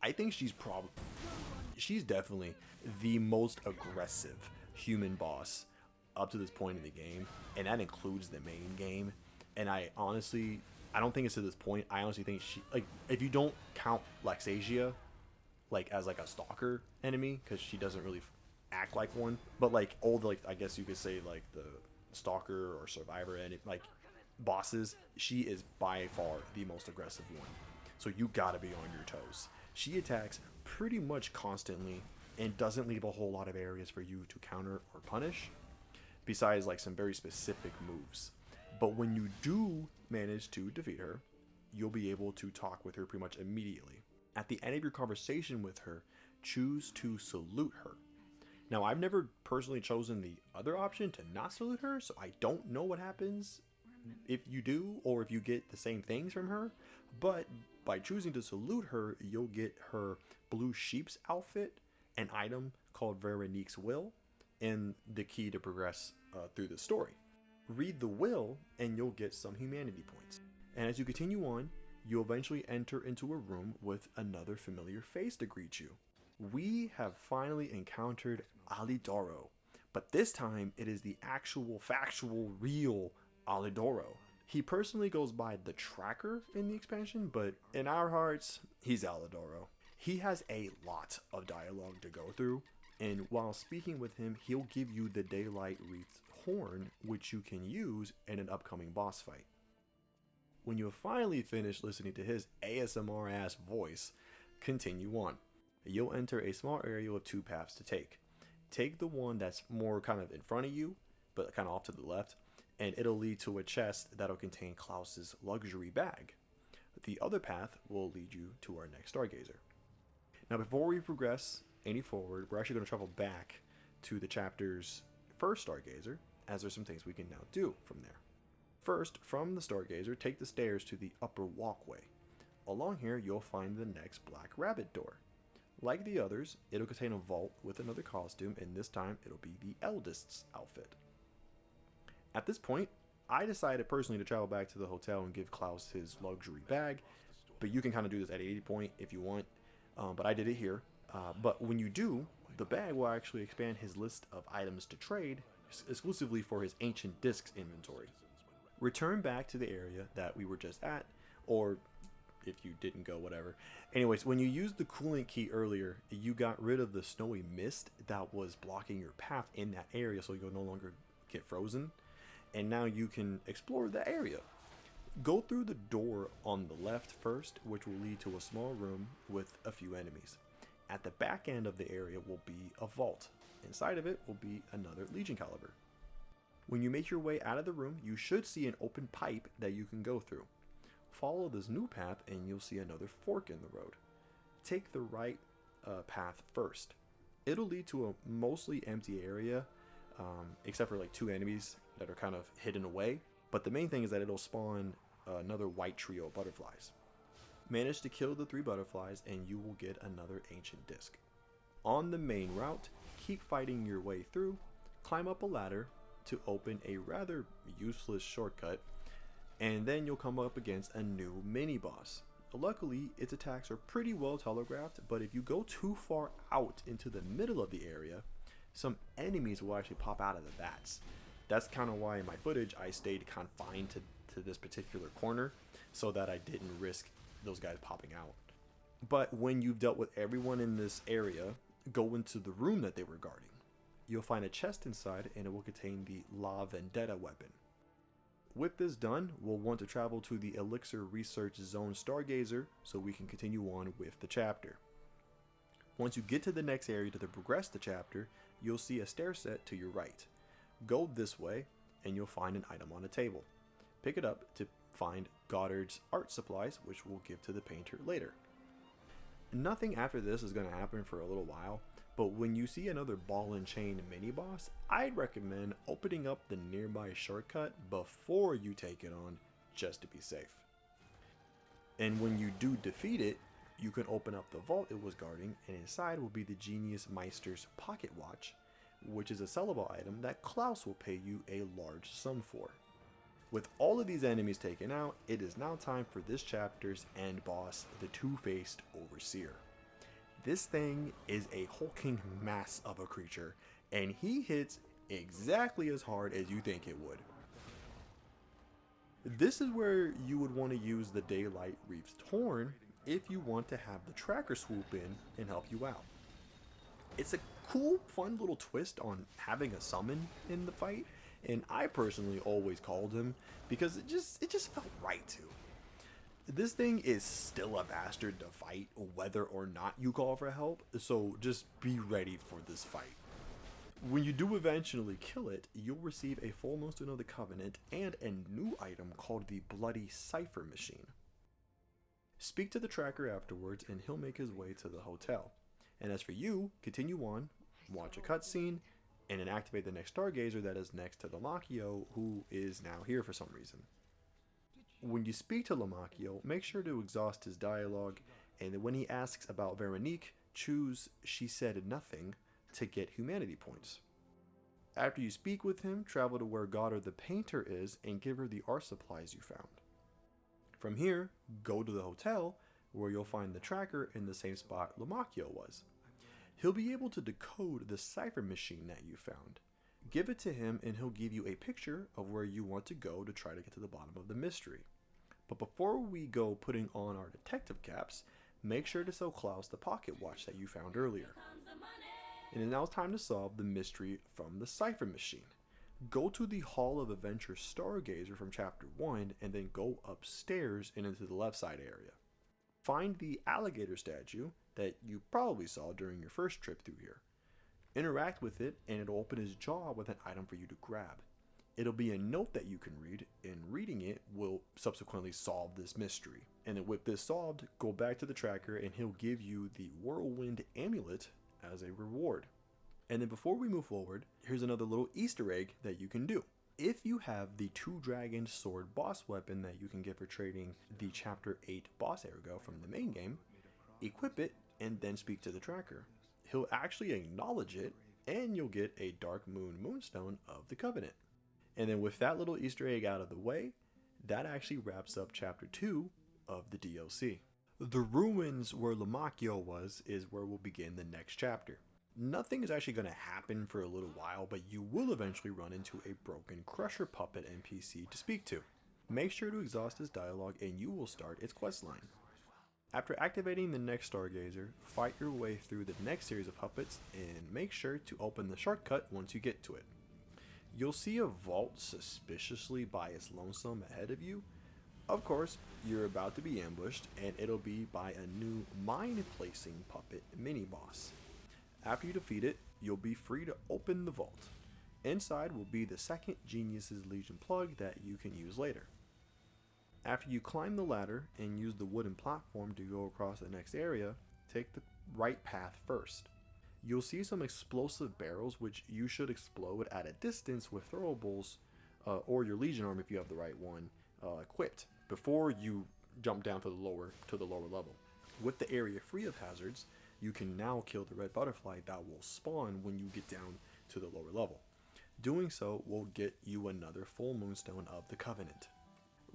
Speaker 1: I think she's definitely the most aggressive human boss up to this point in the game, and that includes the main game. And I don't think it's to this point. I honestly think she, like, if you don't count Lexasia, like as like a stalker enemy, because she doesn't really act like one, but like all the, like, I guess you could say like the stalker or survivor and like bosses, she is by far the most aggressive one. So you gotta be on your toes. She attacks pretty much constantly and doesn't leave a whole lot of areas for you to counter or punish, besides like some very specific moves. But when you do manage to defeat her, you'll be able to talk with her pretty much immediately. At the end of your conversation with her, choose to salute her. Now, I've never personally chosen the other option to not salute her, so I don't know what happens if you do or if you get the same things from her. But by choosing to salute her, you'll get her blue sheep's outfit, an item called Veronique's Will, and the key to progress through the story. Read the will and you'll get some humanity points. And as you continue on, you'll eventually enter into a room with another familiar face to greet you. We have finally encountered Alidoro, but this time it is the actual, factual, real Alidoro. He personally goes by the Tracker in the expansion, but in our hearts, he's Alidoro. He has a lot of dialogue to go through, and while speaking with him, he'll give you the Daylight Wreath's horn, which you can use in an upcoming boss fight. When you have finally finished listening to his ASMR ass voice, continue on. You'll enter a small area with two paths to take. Take the one that's more kind of in front of you, but kind of off to the left, and it'll lead to a chest that'll contain Klaus's luxury bag. The other path will lead you to our next Stargazer. Now, before we progress any forward, we're actually going to travel back to the chapter's first Stargazer, as there's some things we can now do from there. First, from the Stargazer, take the stairs to the upper walkway. Along here, you'll find the next Black Rabbit door. Like the others, it'll contain a vault with another costume, and this time it'll be the Eldest's outfit. At this point, I decided personally to travel back to the hotel and give Klaus his luxury bag, but you can kind of do this at 80 point if you want, but I did it here. But when you do, the bag will actually expand his list of items to trade exclusively for his ancient discs inventory. Return back to the area that we were just at, or if you didn't go, whatever. Anyways, when you used the coolant key earlier, you got rid of the snowy mist that was blocking your path in that area, so you'll no longer get frozen. And now you can explore the area. Go through the door on the left first, which will lead to a small room with a few enemies. At the back end of the area will be a vault. Inside of it will be another Legion caliber. When you make your way out of the room, you should see an open pipe that you can go through. Follow this new path and you'll see another fork in the road. Take the right path first. It'll lead to a mostly empty area, except for like two enemies that are kind of hidden away. But the main thing is that it'll spawn another white trio of butterflies. Manage to kill the 3 butterflies and you will get another ancient disc. On the main route, keep fighting your way through, climb up a ladder to open a rather useless shortcut, and then you'll come up against a new mini-boss. Luckily, its attacks are pretty well telegraphed, but if you go too far out into the middle of the area, some enemies will actually pop out of the vats. That's kind of why in my footage I stayed confined to this particular corner, so that I didn't risk those guys popping out. But when you've dealt with everyone in this area, go into the room that they were guarding. You'll find a chest inside and it will contain the La Vendetta weapon. With this done, we'll want to travel to the Elixir Research Zone Stargazer so we can continue on with the chapter. Once you get to the next area to progress the chapter, you'll see a stair set to your right. Go this way and you'll find an item on a table. Pick it up to find Goddard's art supplies, which we'll give to the painter later. Nothing after this is going to happen for a little while, but when you see another ball and chain mini boss, I'd recommend opening up the nearby shortcut before you take it on, just to be safe. And when you do defeat it, You can open up the vault it was guarding, and inside will be the Genius Meister's pocket watch, which is a sellable item that Klaus will pay you a large sum for. With all of these enemies taken out, it is now time for this chapter's end boss, the two-faced Overseer. This thing is a hulking mass of a creature, and he hits exactly as hard as you think it would. This is where you would want to use the Daylight Reef's Horn if you want to have the tracker swoop in and help you out. It's a cool, fun little twist on having a summon in the fight, and I personally always called him because it just felt right to. This thing is still a bastard to fight whether or not you call for help, so just be ready for this fight. When you do eventually kill it, you'll receive a full Moonstone of the Covenant and a new item called the Bloody Cipher Machine. Speak to the tracker afterwards and he'll make his way to the hotel. And as for you, continue on, watch a cutscene, and then activate the next Stargazer that is next to Lamacchio, who is now here for some reason. When you speak to Lamacchio, make sure to exhaust his dialogue, and when he asks about Veronique, choose She Said Nothing to get humanity points. After you speak with him, travel to where Goddard the Painter is and give her the art supplies you found. From here, go to the hotel, where you'll find the tracker in the same spot Lamacchio was. He'll be able to decode the cipher machine that you found. Give it to him and he'll give you a picture of where you want to go to try to get to the bottom of the mystery. But before we go putting on our detective caps, make sure to sell Klaus the pocket watch that you found earlier. And now it's time to solve the mystery from the cipher machine. Go to the Hall of Adventure Stargazer from Chapter 1 and then go upstairs and into the left side area. Find the alligator statue that you probably saw during your first trip through here. Interact with it and it'll open his jaw with an item for you to grab. It'll be a note that you can read, and reading it will subsequently solve this mystery. And then with this solved, go back to the tracker and he'll give you the Whirlwind Amulet as a reward. And then before we move forward, here's another little Easter egg that you can do. If you have the Two Dragon Sword boss weapon that you can get for trading the Chapter 8 boss ergo from the main game, equip it and then speak to the tracker. He'll actually acknowledge it and you'll get a Dark Moon Moonstone of the Covenant. And then with that little Easter egg out of the way, that actually wraps up Chapter 2 of the DLC. The ruins where Lamacchio was is where we'll begin the next chapter. Nothing is actually going to happen for a little while, but you will eventually run into a broken Crusher Puppet NPC to speak to. Make sure to exhaust his dialogue and you will start its questline. After activating the next Stargazer, fight your way through the next series of puppets and make sure to open the shortcut once you get to it. You'll see a vault suspiciously by its lonesome ahead of you. Of course, you're about to be ambushed and it'll be by a new mine placing puppet mini-boss. After you defeat it, you'll be free to open the vault. Inside will be the second Genius's Legion plug that you can use later. After you climb the ladder and use the wooden platform to go across the next area, take the right path first. You'll see some explosive barrels which you should explode at a distance with throwables or your Legion arm if you have the right one equipped before you jump down to the lower level. With the area free of hazards, you can now kill the red butterfly that will spawn when you get down to the lower level. Doing so will get you another full Moonstone of the Covenant.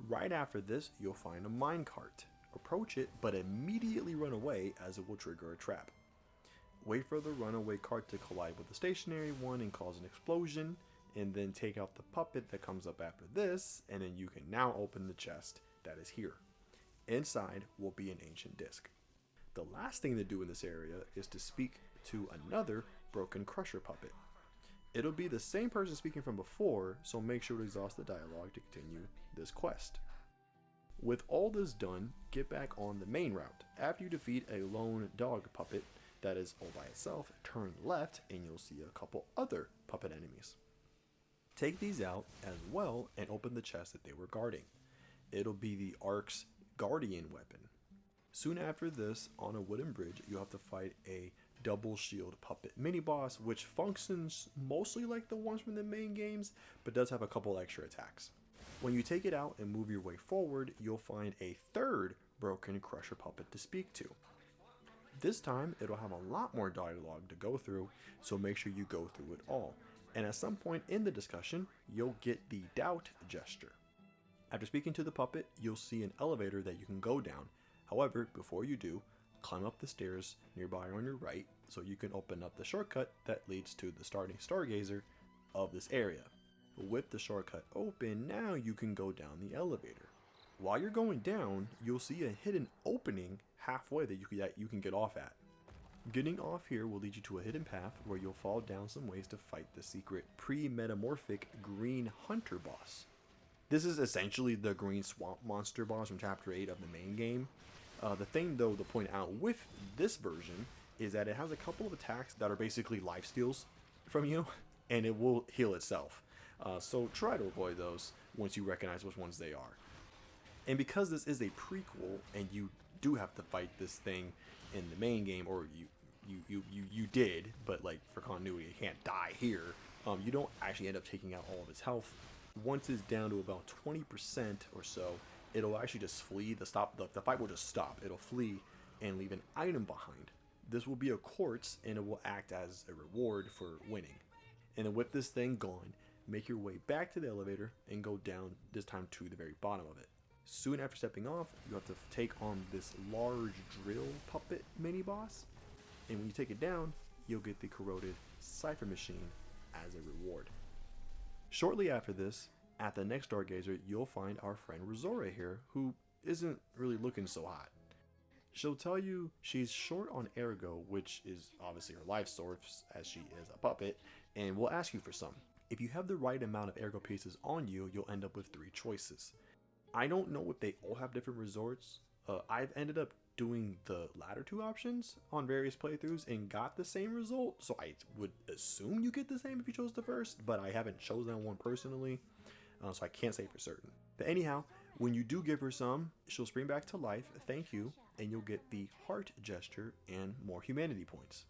Speaker 1: Right after this, you'll find a minecart. Approach it, but immediately run away as it will trigger a trap. Wait for the runaway cart to collide with the stationary one and cause an explosion, and then take out the puppet that comes up after this, and then you can now open the chest that is here. Inside will be an ancient disc. The last thing to do in this area is to speak to another broken Crusher puppet. It'll be the same person speaking from before, so make sure to exhaust the dialogue to continue this quest. With all this done, get back on the main route. After you defeat a lone dog puppet that is all by itself, turn left and you'll see a couple other puppet enemies. Take these out as well and open the chest that they were guarding. It'll be the Ark's Guardian weapon. Soon after this, on a wooden bridge, you have to fight a double shield puppet mini-boss, which functions mostly like the ones from the main games, but does have a couple extra attacks. When you take it out and move your way forward, you'll find a third broken Crusher puppet to speak to. This time, it'll have a lot more dialogue to go through, so make sure you go through it all. And at some point in the discussion, you'll get the doubt gesture. After speaking to the puppet, you'll see an elevator that you can go down. However, before you do, climb up the stairs nearby on your right so you can open up the shortcut that leads to the starting stargazer of this area. With the shortcut open, now you can go down the elevator. While you're going down, you'll see a hidden opening halfway that you can get off at. Getting off here will lead you to a hidden path where you'll fall down some ways to fight the secret pre-metamorphic green hunter boss. This is essentially the green swamp monster boss from chapter 8 of the main game. The thing though to point out with this version is that it has a couple of attacks that are basically life steals from you, and it will heal itself. So try to avoid those once you recognize which ones they are. And because this is a prequel and you do have to fight this thing in the main game, or you did, but like for continuity you can't die here, you don't actually end up taking out all of its health. Once it's down to about 20% or so, it'll actually just flee. The fight will just stop. It'll flee and leave an item behind. This will be a quartz, and it will act as a reward for winning. And then with this thing gone, make your way back to the elevator and go down, this time to the very bottom of it. Soon after stepping off, you have to take on this large drill puppet mini boss, and when you take it down, you'll get the corroded cipher machine as a reward. Shortly after this, at the next Stargazer, you'll find our friend Rosora here, who isn't really looking so hot. She'll tell you she's short on ergo, which is obviously her life source as she is a puppet, and will ask you for some. If you have the right amount of ergo pieces on you, you'll end up with 3 choices. I don't know if they all have different resorts. I've ended up doing the latter 2 options on various playthroughs and got the same result, so I would assume you get the same if you chose the first, but I haven't chosen one personally, so I can't say for certain. But anyhow, when you do give her some, she'll spring back to life, thank you, and you'll get the heart gesture and more humanity points.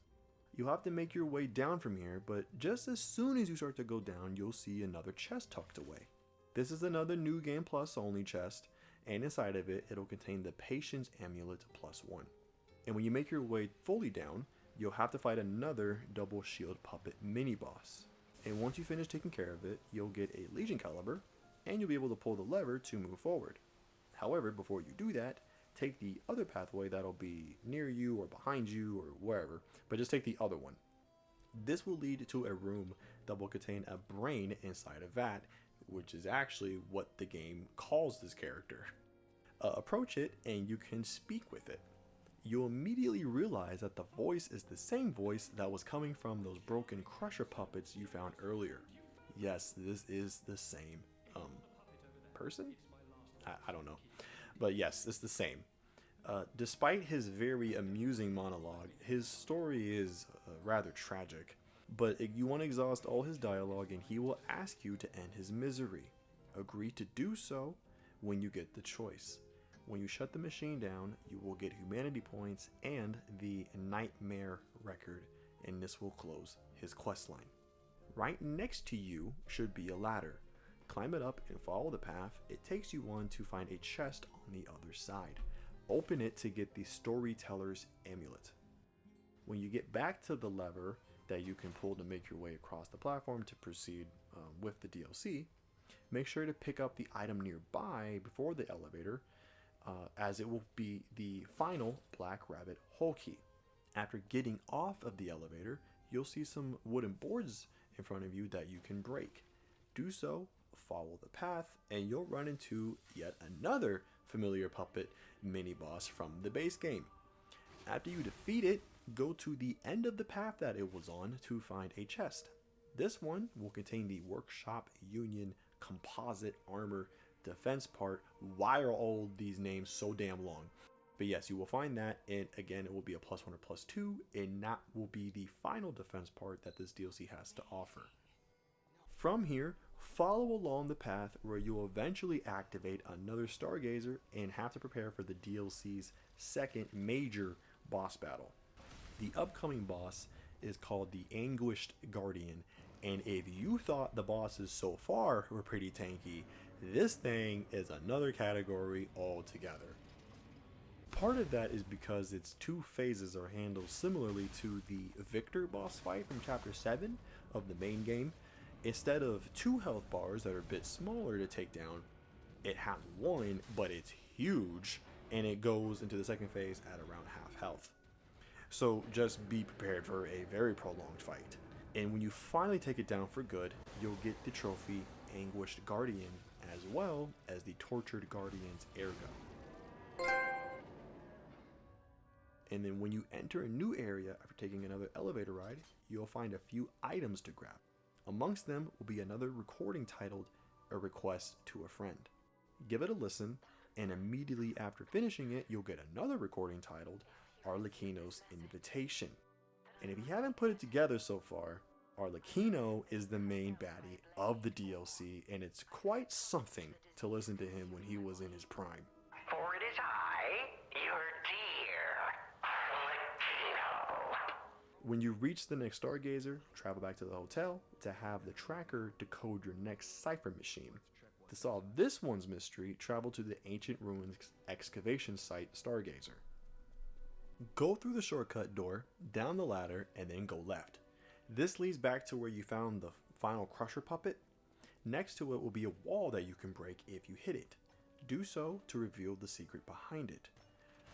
Speaker 1: You'll have to make your way down from here, but just as soon as you start to go down, you'll see another chest tucked away. This is another New Game Plus only chest, and inside of it, it'll contain the Patience Amulet +1. And when you make your way fully down, you'll have to fight another double shield puppet mini boss. And once you finish taking care of it, you'll get a Legion caliber, and you'll be able to pull the lever to move forward. However, before you do that, take the other pathway that'll be near you or behind you or wherever, but just take the other one. This will lead to a room that will contain a brain inside a vat, which is actually what the game calls this character. Approach it and you can speak with it. You'll immediately realize that the voice is the same voice that was coming from those broken crusher puppets you found earlier. Yes, this is the same person? I don't know. But yes, it's the same. Despite his very amusing monologue, his story is rather tragic. But you want to exhaust all his dialogue and he will ask you to end his misery. Agree to do so when you get the choice. When you shut the machine down, you will get humanity points and the nightmare record, and this will close his questline. Right next to you should be a ladder. Climb it up and follow the path. It takes you on to find a chest on the other side. Open it to get the Storyteller's Amulet. When you get back to the lever that you can pull to make your way across the platform to proceed with the DLC, make sure to pick up the item nearby before the elevator, as it will be the final Black Rabbit hole key. After getting off of the elevator, you'll see some wooden boards in front of you that you can break. Do so, follow the path, and you'll run into yet another familiar puppet mini boss from the base game. After you defeat it, go to the end of the path that it was on to find a chest. This one will contain the Workshop Union composite armor defense part. Why are all these names so damn long? But yes, you will find that, and again, it will be a +1 or +2, and that will be the final defense part that this DLC has to offer. From here, follow along the path where you'll eventually activate another Stargazer and have to prepare for the DLC's second major boss battle. The upcoming boss is called the Anguished Guardian, and if you thought the bosses so far were pretty tanky, this thing is another category altogether. Part of that is because its two phases are handled similarly to the Victor boss fight from Chapter 7 of the main game. Instead of 2 health bars that are a bit smaller to take down, it has 1, but it's huge, and it goes into the second phase at around half health. So just be prepared for a very prolonged fight. And when you finally take it down for good, you'll get the trophy Anguished Guardian as well as the Tortured Guardian's Ergo. And then when you enter a new area after taking another elevator ride, you'll find a few items to grab. Amongst them will be another recording titled A Request to a Friend. Give it a listen, and immediately after finishing it, you'll get another recording titled Arlecchino's Invitation. And if you haven't put it together so far, Arlecchino is the main baddie of the DLC, and it's quite something to listen to him when he was in his prime.
Speaker 2: For it is I, your dear Arlecchino.
Speaker 1: When you reach the next Stargazer, travel back to the hotel to have the tracker decode your next cipher machine. To solve this one's mystery, travel to the Ancient Ruins excavation site Stargazer. Go through the shortcut door, down the ladder, and then go left. This leads back to where you found the final Crusher puppet. Next to it will be a wall that you can break if you hit it. Do so to reveal the secret behind it.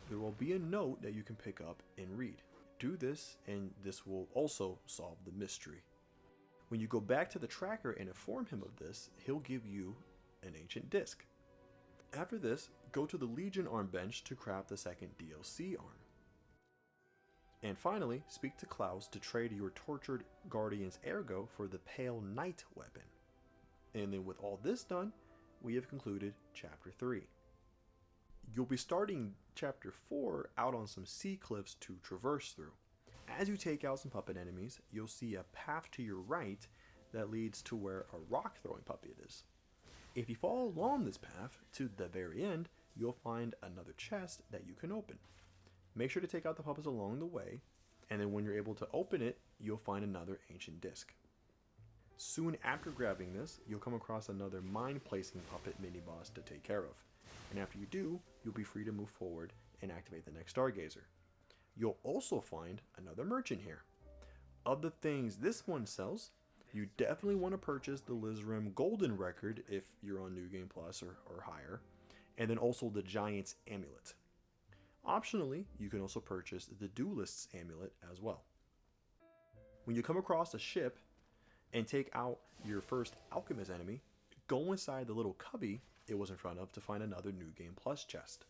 Speaker 1: There will be a note that you can pick up and read. Do this, and this will also solve the mystery. When you go back to the tracker and inform him of this, he'll give you an ancient disc. After this, go to the Legion arm bench to craft the second DLC arm. And finally, speak to Klaus to trade your Tortured Guardian's Ergo for the Pale Knight weapon. And then with all this done, we have concluded Chapter 3. You'll be starting Chapter 4 out on some sea cliffs to traverse through. As you take out some puppet enemies, you'll see a path to your right that leads to where a rock throwing puppet is. If you follow along this path to the very end, you'll find another chest that you can open. Make sure to take out the puppets along the way, and then when you're able to open it, you'll find another ancient disc. Soon after grabbing this, you'll come across another mind-placing puppet mini-boss to take care of. And after you do, you'll be free to move forward and activate the next Stargazer. You'll also find another merchant here. Of the things this one sells, you definitely want to purchase the Lizrem Golden Record if you're on New Game Plus or higher, and then also the Giant's Amulet. Optionally, you can also purchase the Duelist's Amulet as well. When you come across a ship and take out your first Alchemist enemy, go inside the little cubby it was in front of to find another New Game Plus chest.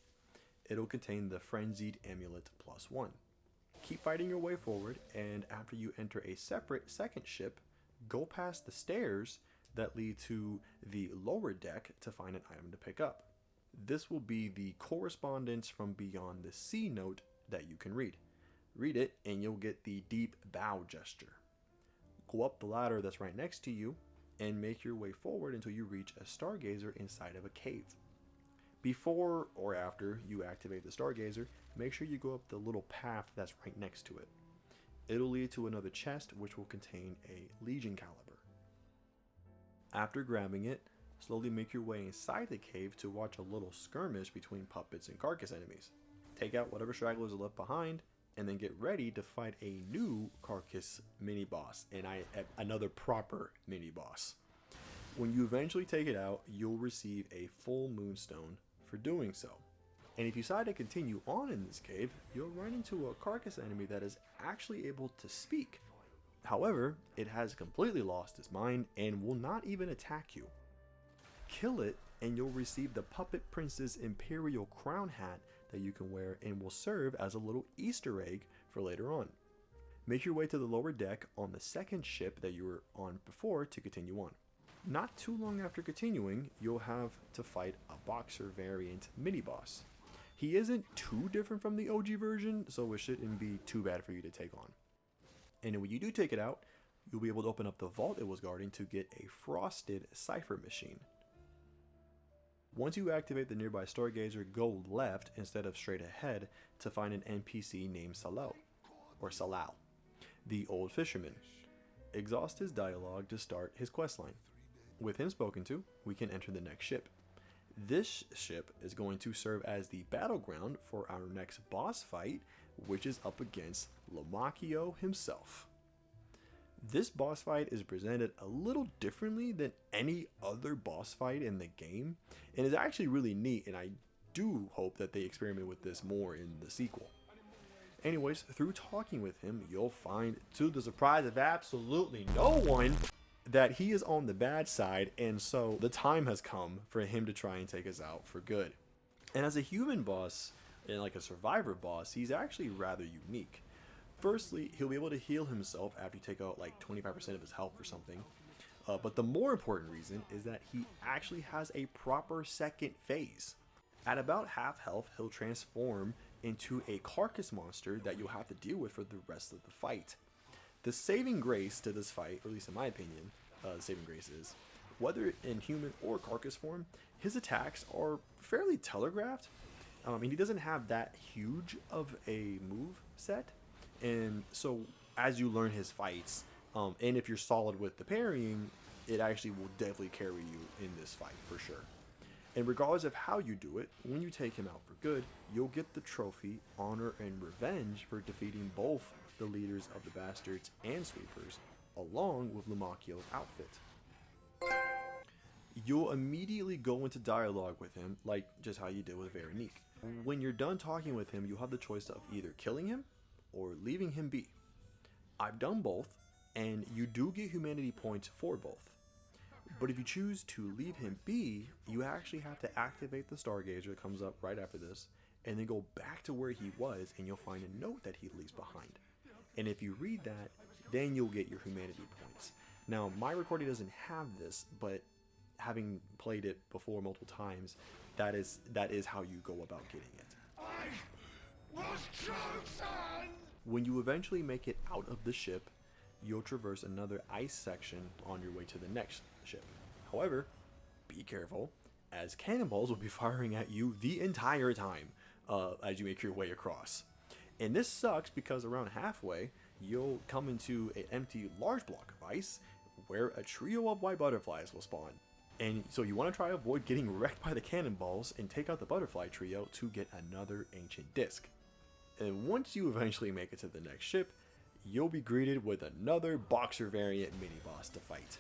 Speaker 1: It'll contain the Frenzied Amulet +1. Keep fighting your way forward, and after you enter a separate second ship, go past the stairs that lead to the lower deck to find an item to pick up. This will be the correspondence from Beyond the Sea note that you can read. Read it and you'll get the deep bow gesture. Go up the ladder that's right next to you and make your way forward until you reach a Stargazer inside of a cave. Before or after you activate the Stargazer, make sure you go up the little path that's right next to it. It'll lead to another chest which will contain a Legion caliber. After grabbing it, slowly make your way inside the cave to watch a little skirmish between puppets and carcass enemies. Take out whatever stragglers are left behind, and then get ready to fight a new carcass mini-boss, and another proper mini-boss. When you eventually take it out, you'll receive a full moonstone for doing so. And if you decide to continue on in this cave, you'll run into a carcass enemy that is actually able to speak. However, it has completely lost its mind and will not even attack you. Kill it and you'll receive the Puppet Prince's Imperial Crown hat that you can wear and will serve as a little Easter egg for later on. Make your way to the lower deck on the second ship that you were on before to continue on. Not too long after continuing, you'll have to fight a Boxer variant mini-boss. He isn't too different from the OG version, so it shouldn't be too bad for you to take on. And when you do take it out, you'll be able to open up the vault it was guarding to get a frosted cipher machine. Once you activate the nearby Stargazer, go left instead of straight ahead to find an NPC named Salao, the old fisherman. Exhaust his dialogue to start his questline. With him spoken to, we can enter the next ship. This ship is going to serve as the battleground for our next boss fight, which is up against Lamacchio himself. This boss fight is presented a little differently than any other boss fight in the game, and is actually really neat, and I do hope that they experiment with this more in the sequel. Anyways, through talking with him, you'll find, to the surprise of absolutely no one, that he is on the bad side, and so the time has come for him to try and take us out for good. And as a human boss, and like a survivor boss, he's actually rather unique. Firstly, he'll be able to heal himself after you take out like 25% of his health or something. But the more important reason is that he actually has a proper second phase. At about half health, he'll transform into a carcass monster that you'll have to deal with for the rest of the fight. The saving grace to this fight, or at least in my opinion, the saving grace is, whether in human or carcass form, his attacks are fairly telegraphed. And he doesn't have that huge of a move set. And so as you learn his fights, and if you're solid with the parrying, it actually will definitely carry you in this fight for sure. And regardless of how you do it, when you take him out for good, you'll get the trophy, honor, and revenge for defeating both the leaders of the bastards and sweepers, along with Lamacchio's outfit. You'll immediately go into dialogue with him, like just how you did with Veronique. When you're done talking with him, you'll have the choice of either killing him or leaving him be. I've done both, and you do get humanity points for both. But if you choose to leave him be, you actually have to activate the Stargazer that comes up right after this, and then go back to where he was, and you'll find a note that he leaves behind. And if you read that, then you'll get your humanity points. Now, my recording doesn't have this, but having played it before multiple times, that is how you go about getting it.
Speaker 3: I was chosen!
Speaker 1: When you eventually make it out of the ship, you'll traverse another ice section on your way to the next ship. However, be careful, as cannonballs will be firing at you the entire time as you make your way across. And this sucks because around halfway, you'll come into an empty large block of ice where a trio of white butterflies will spawn. And so you want to try to avoid getting wrecked by the cannonballs and take out the butterfly trio to get another ancient disc. And once you eventually make it to the next ship, you'll be greeted with another boxer variant mini-boss to fight.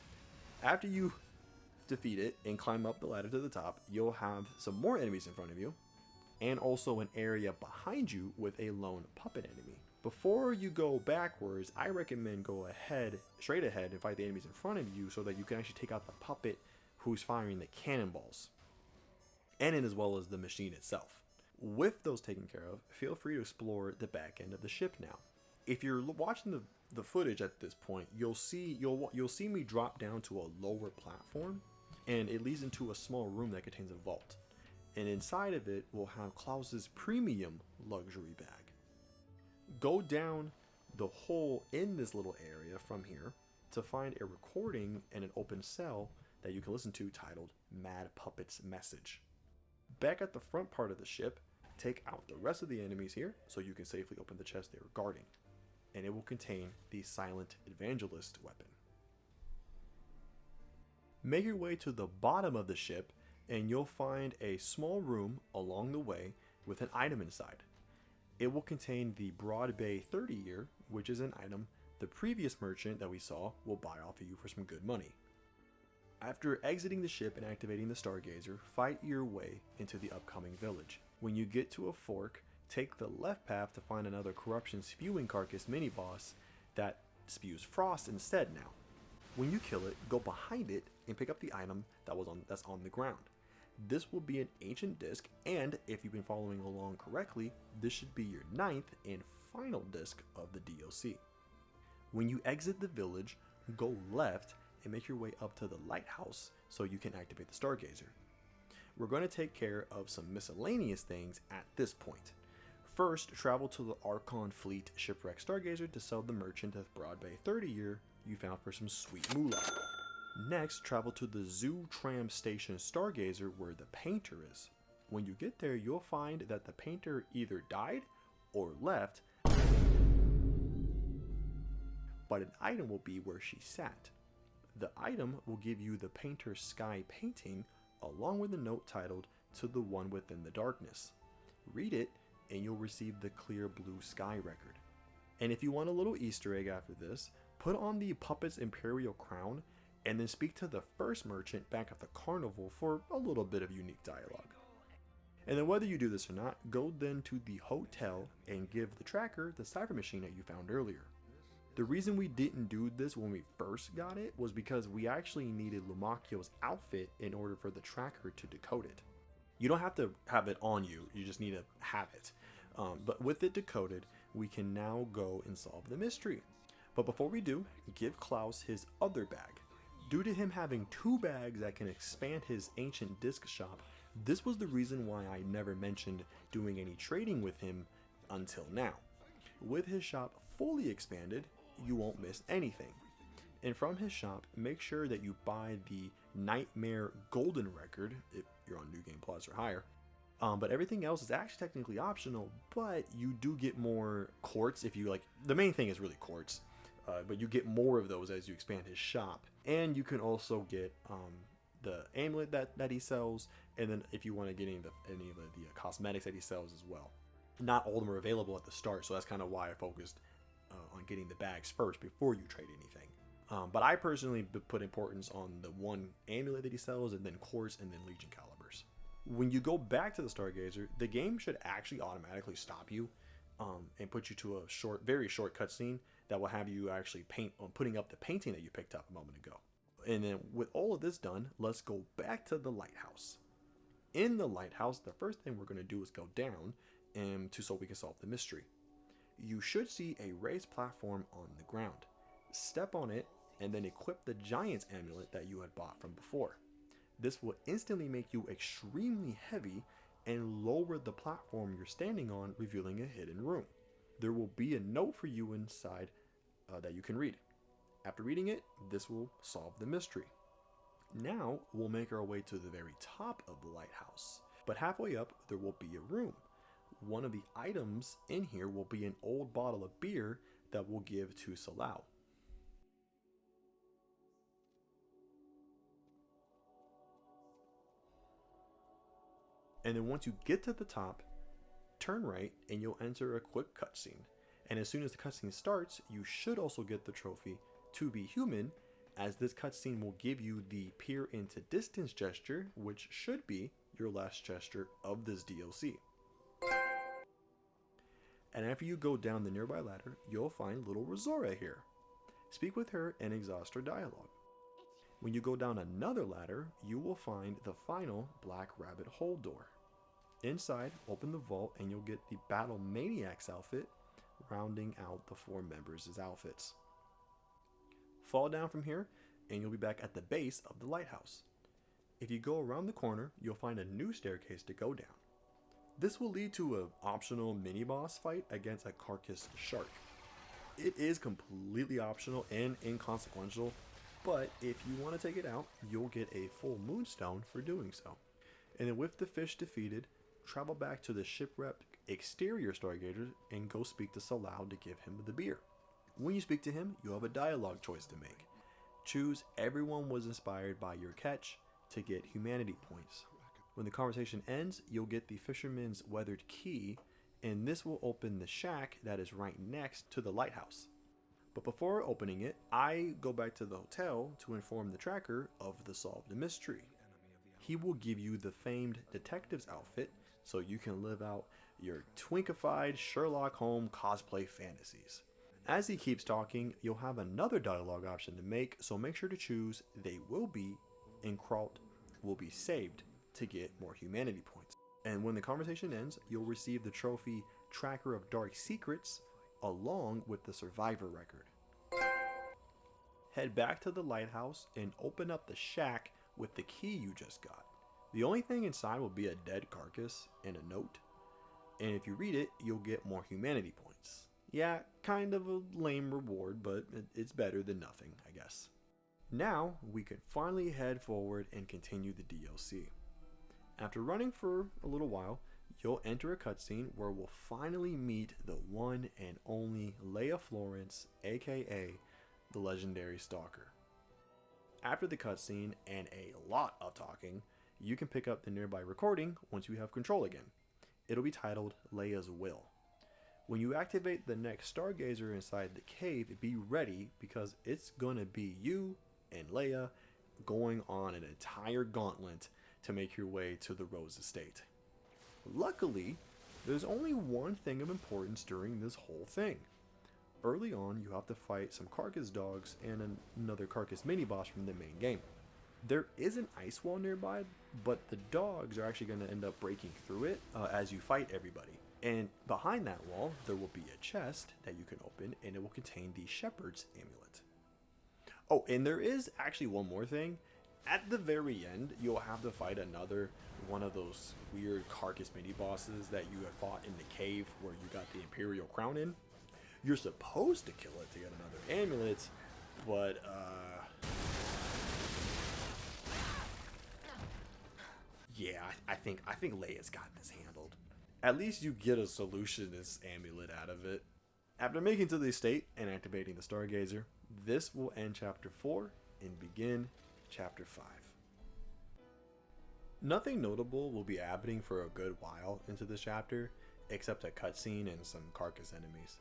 Speaker 1: After you defeat it and climb up the ladder to the top, you'll have some more enemies in front of you, and also an area behind you with a lone puppet enemy. Before you go backwards, I recommend go straight ahead and fight the enemies in front of you so that you can actually take out the puppet who's firing the cannonballs, and as well as the machine itself. With those taken care of, feel free to explore the back end of the ship now. If you're watching the footage at this point, you'll see me drop down to a lower platform, and it leads into a small room that contains a vault. And inside of it will have Klaus's premium luxury bag. Go down the hole in this little area from here to find a recording and an open cell that you can listen to titled Mad Puppet's Message. Back at the front part of the ship, take out the rest of the enemies here so you can safely open the chest they were guarding. And it will contain the Silent Evangelist weapon. Make your way to the bottom of the ship and you'll find a small room along the way with an item inside. It will contain the Broad Bay 30-year, which is an item the previous merchant that we saw will buy off of you for some good money. After exiting the ship and activating the Stargazer, fight your way into the upcoming village. When you get to a fork, take the left path to find another corruption spewing carcass mini-boss that spews frost instead now. When you kill it, go behind it and pick up the item that's on the ground. This will be an ancient disc, and if you've been following along correctly, this should be your 9th and final disc of the DLC. When you exit the village, go left and make your way up to the lighthouse so you can activate the Stargazer. We're going to take care of some miscellaneous things at this point. First, travel to the Archon Fleet Shipwreck Stargazer to sell the merchant of Broad Bay 30-year you found for some sweet moolah. Next, travel to the Zoo Tram Station Stargazer where the painter is. When you get there, you'll find that the painter either died or left, but an item will be where she sat. The item will give you the painter's sky painting, along with a note titled "To the One Within the Darkness." Read it, and you'll receive the Clear Blue Sky record. And if you want a little Easter egg after this, put on the puppet's imperial crown, and then speak to the first merchant back at the carnival for a little bit of unique dialogue. And then whether you do this or not, go then to the hotel and give the tracker the cipher machine that you found earlier. The reason we didn't do this when we first got it was because we actually needed Lumakio's outfit in order for the tracker to decode it. You don't have to have it on you, you just need to have it. But with it decoded, we can now go and solve the mystery. But before we do, give Klaus his other bag. Due to him having 2 bags that can expand his ancient disc shop, this was the reason why I never mentioned doing any trading with him until now. With his shop fully expanded, you won't miss anything. And from his shop, make sure that you buy the Nightmare Golden Record if you're on New Game Plus or higher. But everything else is actually technically optional, but you do get more quartz if you like. The main thing is really quartz, but you get more of those as you expand his shop. And you can also get the amulet that he sells, and then if you want to get any of the cosmetics that he sells as well. Not all of them are available at the start, so that's kind of why I focused on getting the bags first before you trade anything. But I personally put importance on the one amulet that he sells, and then quartz, and then Legion calibers. When you go back to the Stargazer, the game should actually automatically stop you and put you to a very short cutscene that will have you actually putting up the painting that you picked up a moment ago. And then with all of this done, let's go back to the lighthouse. In the lighthouse, the first thing we're going to do is go down so we can solve the mystery. You should see a raised platform on the ground. Step on it and then equip the giant's amulet that you had bought from before. This will instantly make you extremely heavy and lower the platform you're standing on, revealing a hidden room. There will be a note for you inside that you can read. After reading it, this will solve the mystery. Now we'll make our way to the very top of the lighthouse, but halfway up there will be a room. One of the items in here will be an old bottle of beer that we'll give to Salau. And then once you get to the top, turn right and you'll enter a quick cutscene. And as soon as the cutscene starts, you should also get the trophy To Be Human, as this cutscene will give you the peer into distance gesture, which should be your last gesture of this DLC. And after you go down the nearby ladder, you'll find little Rosora here. Speak with her and exhaust her dialogue. When you go down another ladder, you will find the final Black Rabbit hole door. Inside, open the vault and you'll get the Battle Maniac's outfit, rounding out the 4 members' outfits. Fall down from here and you'll be back at the base of the lighthouse. If you go around the corner, you'll find a new staircase to go down. This will lead to an optional mini-boss fight against a carcass shark. It is completely optional and inconsequential, but if you want to take it out, you'll get a full moonstone for doing so. And then with the fish defeated, travel back to the shipwrecked exterior Stargazer and go speak to Salau to give him the beer. When you speak to him, you'll have a dialogue choice to make. Choose everyone was inspired by your catch to get humanity points. When the conversation ends, you'll get the fisherman's weathered key, and this will open the shack that is right next to the lighthouse. But before opening it, I go back to the hotel to inform the tracker of the solved mystery. He will give you the famed detective's outfit so you can live out your twinkified Sherlock Holmes cosplay fantasies. As he keeps talking, you'll have another dialogue option to make, so make sure to choose They Will Be and Kraut will be saved to get more humanity points. And when the conversation ends, you'll receive the trophy Tracker of Dark Secrets along with the survivor record. Head back to the lighthouse and open up the shack with the key you just got. The only thing inside will be a dead carcass and a note. And if you read it, you'll get more humanity points. Yeah, kind of a lame reward, but it's better than nothing, I guess. Now, we can finally head forward and continue the DLC. After running for a little while, you'll enter a cutscene where we'll finally meet the one and only Leia Florence, aka the legendary Stalker. After the cutscene and a lot of talking, you can pick up the nearby recording once you have control again. It'll be titled Leia's Will. When you activate the next Stargazer inside the cave, be ready because it's gonna be you and Leia going on an entire gauntlet to make your way to the Rose Estate. Luckily, there's only one thing of importance during this whole thing. Early on, you have to fight some carcass dogs and another carcass mini-boss from the main game. There is an ice wall nearby, but the dogs are actually going to end up breaking through it as you fight everybody. And behind that wall, there will be a chest that you can open, and it will contain the Shepherd's Amulet. Oh, and there is actually one more thing. At the very end, you'll have to fight another one of those weird carcass mini-bosses that you had fought in the cave where you got the Imperial Crown in. You're supposed to kill it to get another amulet, but yeah, I think Leia's got this handled. At least you get a solutionist amulet out of it. After making to the estate and activating the Stargazer, this will end Chapter 4 and begin Chapter 5. Nothing notable will be happening for a good while into this chapter, except a cutscene and some carcass enemies.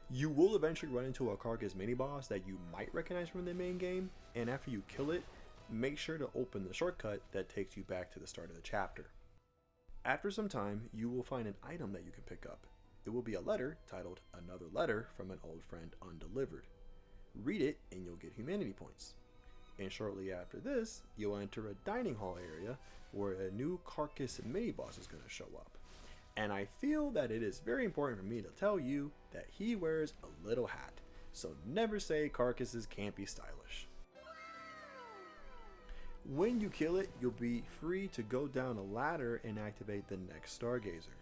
Speaker 1: You will eventually run into a carcass mini-boss that you might recognize from the main game, and after you kill it, make sure to open the shortcut that takes you back to the start of the chapter. After some time, you will find an item that you can pick up. It will be a letter titled Another Letter from an Old Friend Undelivered. Read it and you'll get humanity points. And shortly after this, you'll enter a dining hall area where a new carcass mini-boss is going to show up. And I feel that it is very important for me to tell you that he wears a little hat, so never say carcasses can't be stylish. When you kill it, you'll be free to go down a ladder and activate the next Stargazer.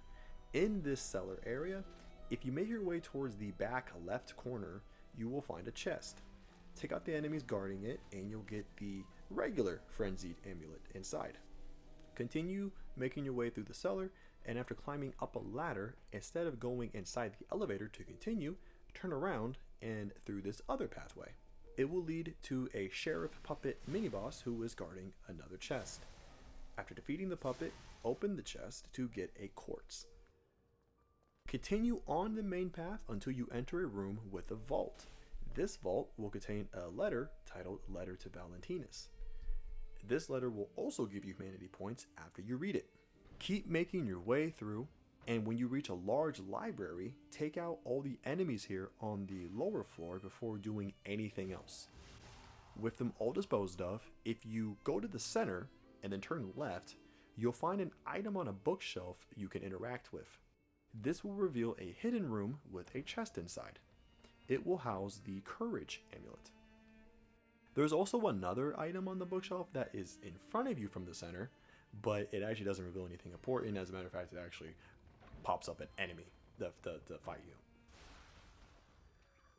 Speaker 1: In this cellar area, if you make your way towards the back left corner, you will find a chest. Take out the enemies guarding it and you'll get the regular Frenzied Amulet inside. Continue making your way through the cellar, and after climbing up a ladder, instead of going inside the elevator to continue, turn around and through this other pathway. It will lead to a Sheriff Puppet mini-boss who is guarding another chest. After defeating the puppet, open the chest to get a quartz. Continue on the main path until you enter a room with a vault. This vault will contain a letter titled Letter to Valentinus. This letter will also give you humanity points after you read it. Keep making your way through, and when you reach a large library, take out all the enemies here on the lower floor before doing anything else. With them all disposed of, if you go to the center and then turn left, you'll find an item on a bookshelf you can interact with. This will reveal a hidden room with a chest inside. It will house the Courage Amulet. There's also another item on the bookshelf that is in front of you from the center, but it actually doesn't reveal anything important. As a matter of fact, it actually pops up an enemy to fight you.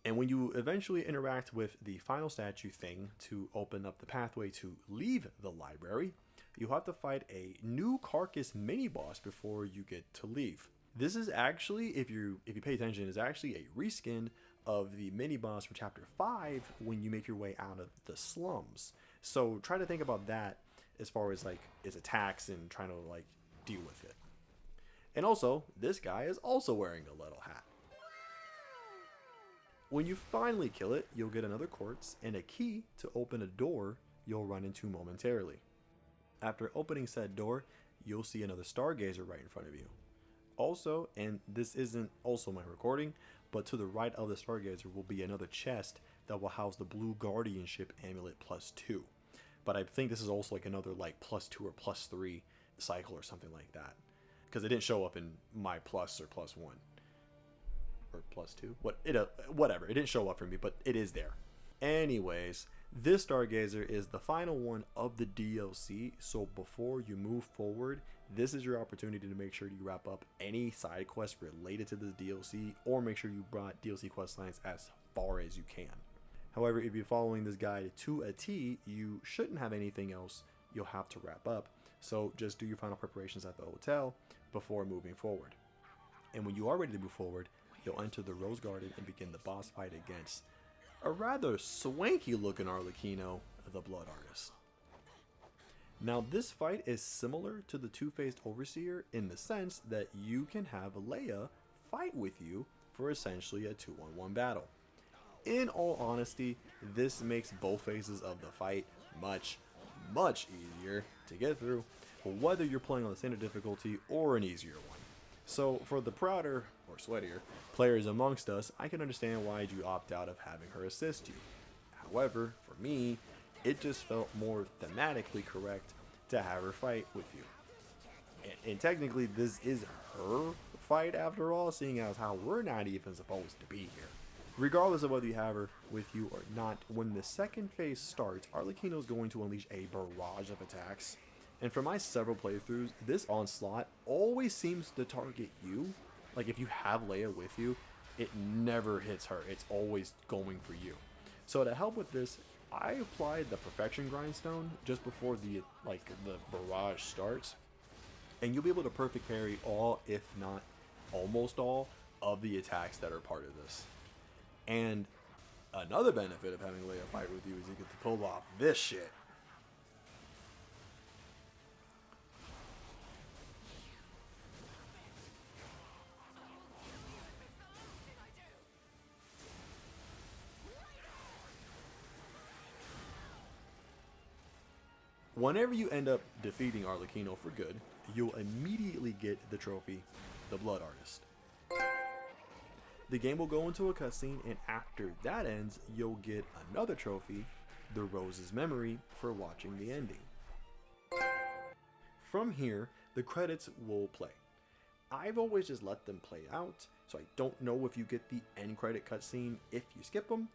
Speaker 1: And when you eventually interact with the final statue thing to open up the pathway to leave the library, you'll have to fight a new carcass mini-boss before you get to leave. This is actually, if you pay attention, is actually a reskin of the mini-boss from Chapter 5 when you make your way out of the slums. So try to think about that as far as like its attacks and trying to like deal with it. And also, this guy is also wearing a little hat. When you finally kill it, you'll get another quartz and a key to open a door you'll run into momentarily. After opening said door, you'll see another Stargazer right in front of you. Also, and this isn't also my recording, but to the right of the Stargazer will be another chest that will house the Blue Guardianship Amulet +2. But I think this is also like another like +2 or +3 cycle or something like that. Because it didn't show up in my plus or +1. Or +2. Whatever. It didn't show up for me, but it is there. Anyways, this Stargazer is the final one of the DLC, so before you move forward, this is your opportunity to make sure you wrap up any side quests related to this DLC, or make sure you brought DLC questlines as far as you can. However, if you're following this guide to a T, you shouldn't have anything else you'll have to wrap up, so just do your final preparations at the hotel before moving forward. And when you are ready to move forward, you'll enter the Rose Garden and begin the boss fight against a rather swanky looking Arlecchino, the Blood Artist. Now, this fight is similar to the two-faced Overseer in the sense that you can have Leia fight with you for essentially a 2-on-1 battle. In all honesty, this makes both phases of the fight much, much easier to get through, whether you're playing on the standard difficulty or an easier one. So for the prouder, or sweatier, players amongst us, I can understand why you opt out of having her assist you. However, for me, it just felt more thematically correct to have her fight with you. And technically, this is her fight after all, seeing as how we're not even supposed to be here. Regardless of whether you have her with you or not, when the second phase starts, Arlecchino is going to unleash a barrage of attacks. And for my several playthroughs, this onslaught always seems to target you. Like if you have Leia with you, it never hits her. It's always going for you. So to help with this, I applied the Perfection Grindstone just before the barrage starts. And you'll be able to perfect parry all, if not almost all, of the attacks that are part of this. And another benefit of having Leia fight with you is you get to pull off this shit. Whenever you end up defeating Arlecchino for good, you'll immediately get the trophy, the Blood Artist. The game will go into a cutscene, and after that ends, you'll get another trophy, the Rose's Memory, for watching the ending. From here, the credits will play. I've always just let them play out, so I don't know if you get the end credit cutscene if you skip them,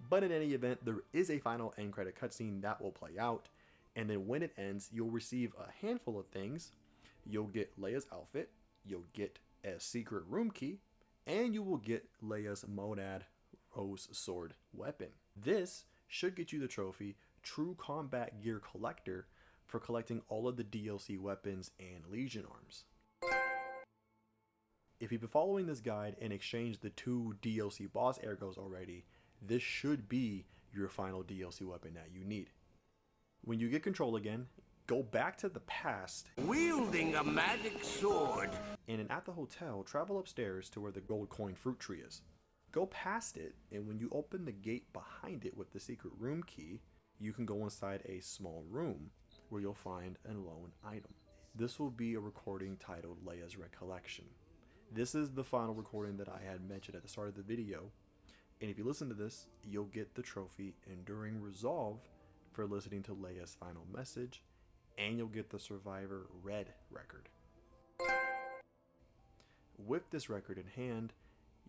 Speaker 1: but in any event, there is a final end credit cutscene that will play out, and then when it ends, you'll receive a handful of things. You'll get Leia's outfit, you'll get a secret room key, and you will get Leia's Monad Rose Sword weapon. This should get you the trophy True Combat Gear Collector for collecting all of the DLC weapons and Legion arms. If you've been following this guide and exchanged the 2 DLC boss ergos already, this should be your final DLC weapon that you need. When you get control again, go back to the past,
Speaker 3: Wielding a magic sword.
Speaker 1: and at the hotel, travel upstairs to where the gold coin fruit tree is. Go past it, and when you open the gate behind it with the secret room key, you can go inside a small room where you'll find a lone item. This will be a recording titled Leia's Recollection. This is the final recording that I had mentioned at the start of the video, and if you listen to this, you'll get the trophy Enduring Resolve for listening to Leia's final message, and you'll get the Survivor Red record. With this record in hand,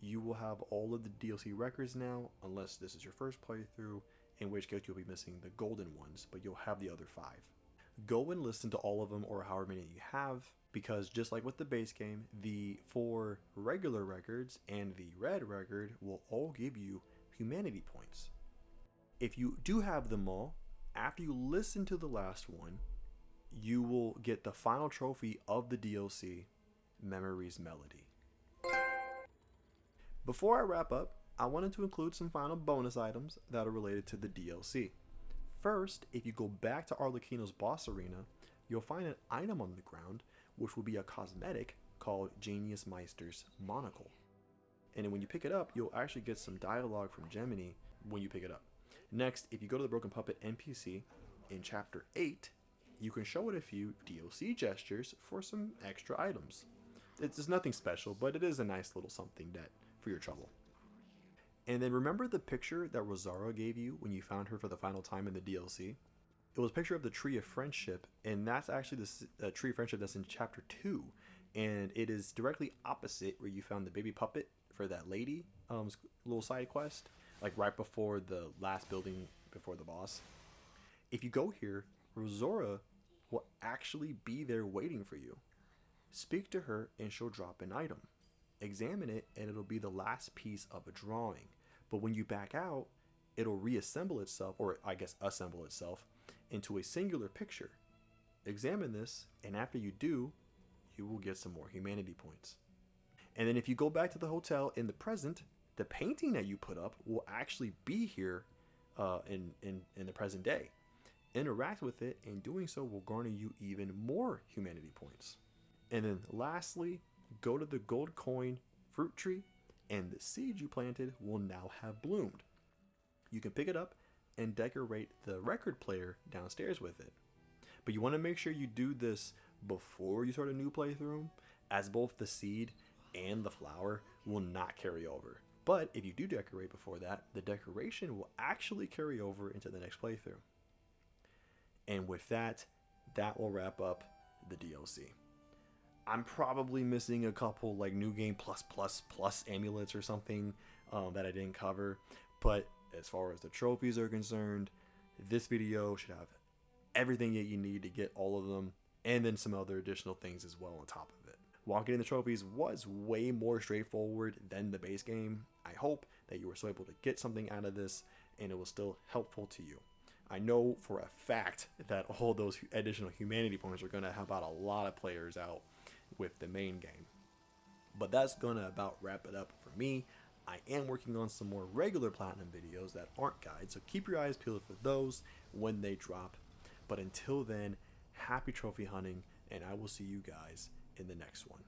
Speaker 1: you will have all of the DLC records now, unless this is your first playthrough, in which case you'll be missing the golden ones, but you'll have the other 5. Go and listen to all of them, or however many you have, because just like with the base game, the 4 regular records and the red record will all give you humanity points. If you do have them all, after you listen to the last one, you will get the final trophy of the DLC, Memories Melody. Before I wrap up, I wanted to include some final bonus items that are related to the DLC. First, if you go back to Arlecchino's boss arena, you'll find an item on the ground, which will be a cosmetic called Genius Meister's Monocle. And then when you pick it up, you'll actually get some dialogue from Gemini when you pick it up. Next, if you go to the Broken Puppet NPC, in Chapter 8, you can show it a few DLC gestures for some extra items. It's nothing special, but it is a nice little something that for your trouble. And then remember the picture that Rosaura gave you when you found her for the final time in the DLC? It was a picture of the Tree of Friendship, and that's actually the Tree of Friendship that's in Chapter 2. And it is directly opposite where you found the baby puppet for that lady little side quest, like right before the last building before the boss. If you go here, Rosaura will actually be there waiting for you. Speak to her and she'll drop an item. Examine it and it'll be the last piece of a drawing. But when you back out, it'll reassemble itself, or I guess assemble itself, into a singular picture. Examine this, and after you do, you will get some more humanity points. And then if you go back to the hotel in the present, the painting that you put up will actually be here in the present day. Interact with it, and doing so will garner you even more humanity points. And then lastly, go to the gold coin fruit tree, and the seed you planted will now have bloomed. You can pick it up and decorate the record player downstairs with it. But you want to make sure you do this before you start a new playthrough, as both the seed and the flower will not carry over. But if you do decorate before that, the decoration will actually carry over into the next playthrough. And with that, that will wrap up the DLC. I'm probably missing a couple like new game plus amulets or something that I didn't cover. But as far as the trophies are concerned, this video should have everything that you need to get all of them, and then some other additional things as well on top of it. While getting the trophies was way more straightforward than the base game, I hope that you were still able to get something out of this and it was still helpful to you. I know for a fact that all those additional humanity points are going to help out a lot of players out with the main game. But that's going to about wrap it up for me. I am working on some more regular platinum videos that aren't guides, so keep your eyes peeled for those when they drop. But until then, happy trophy hunting, and I will see you guys in the next one.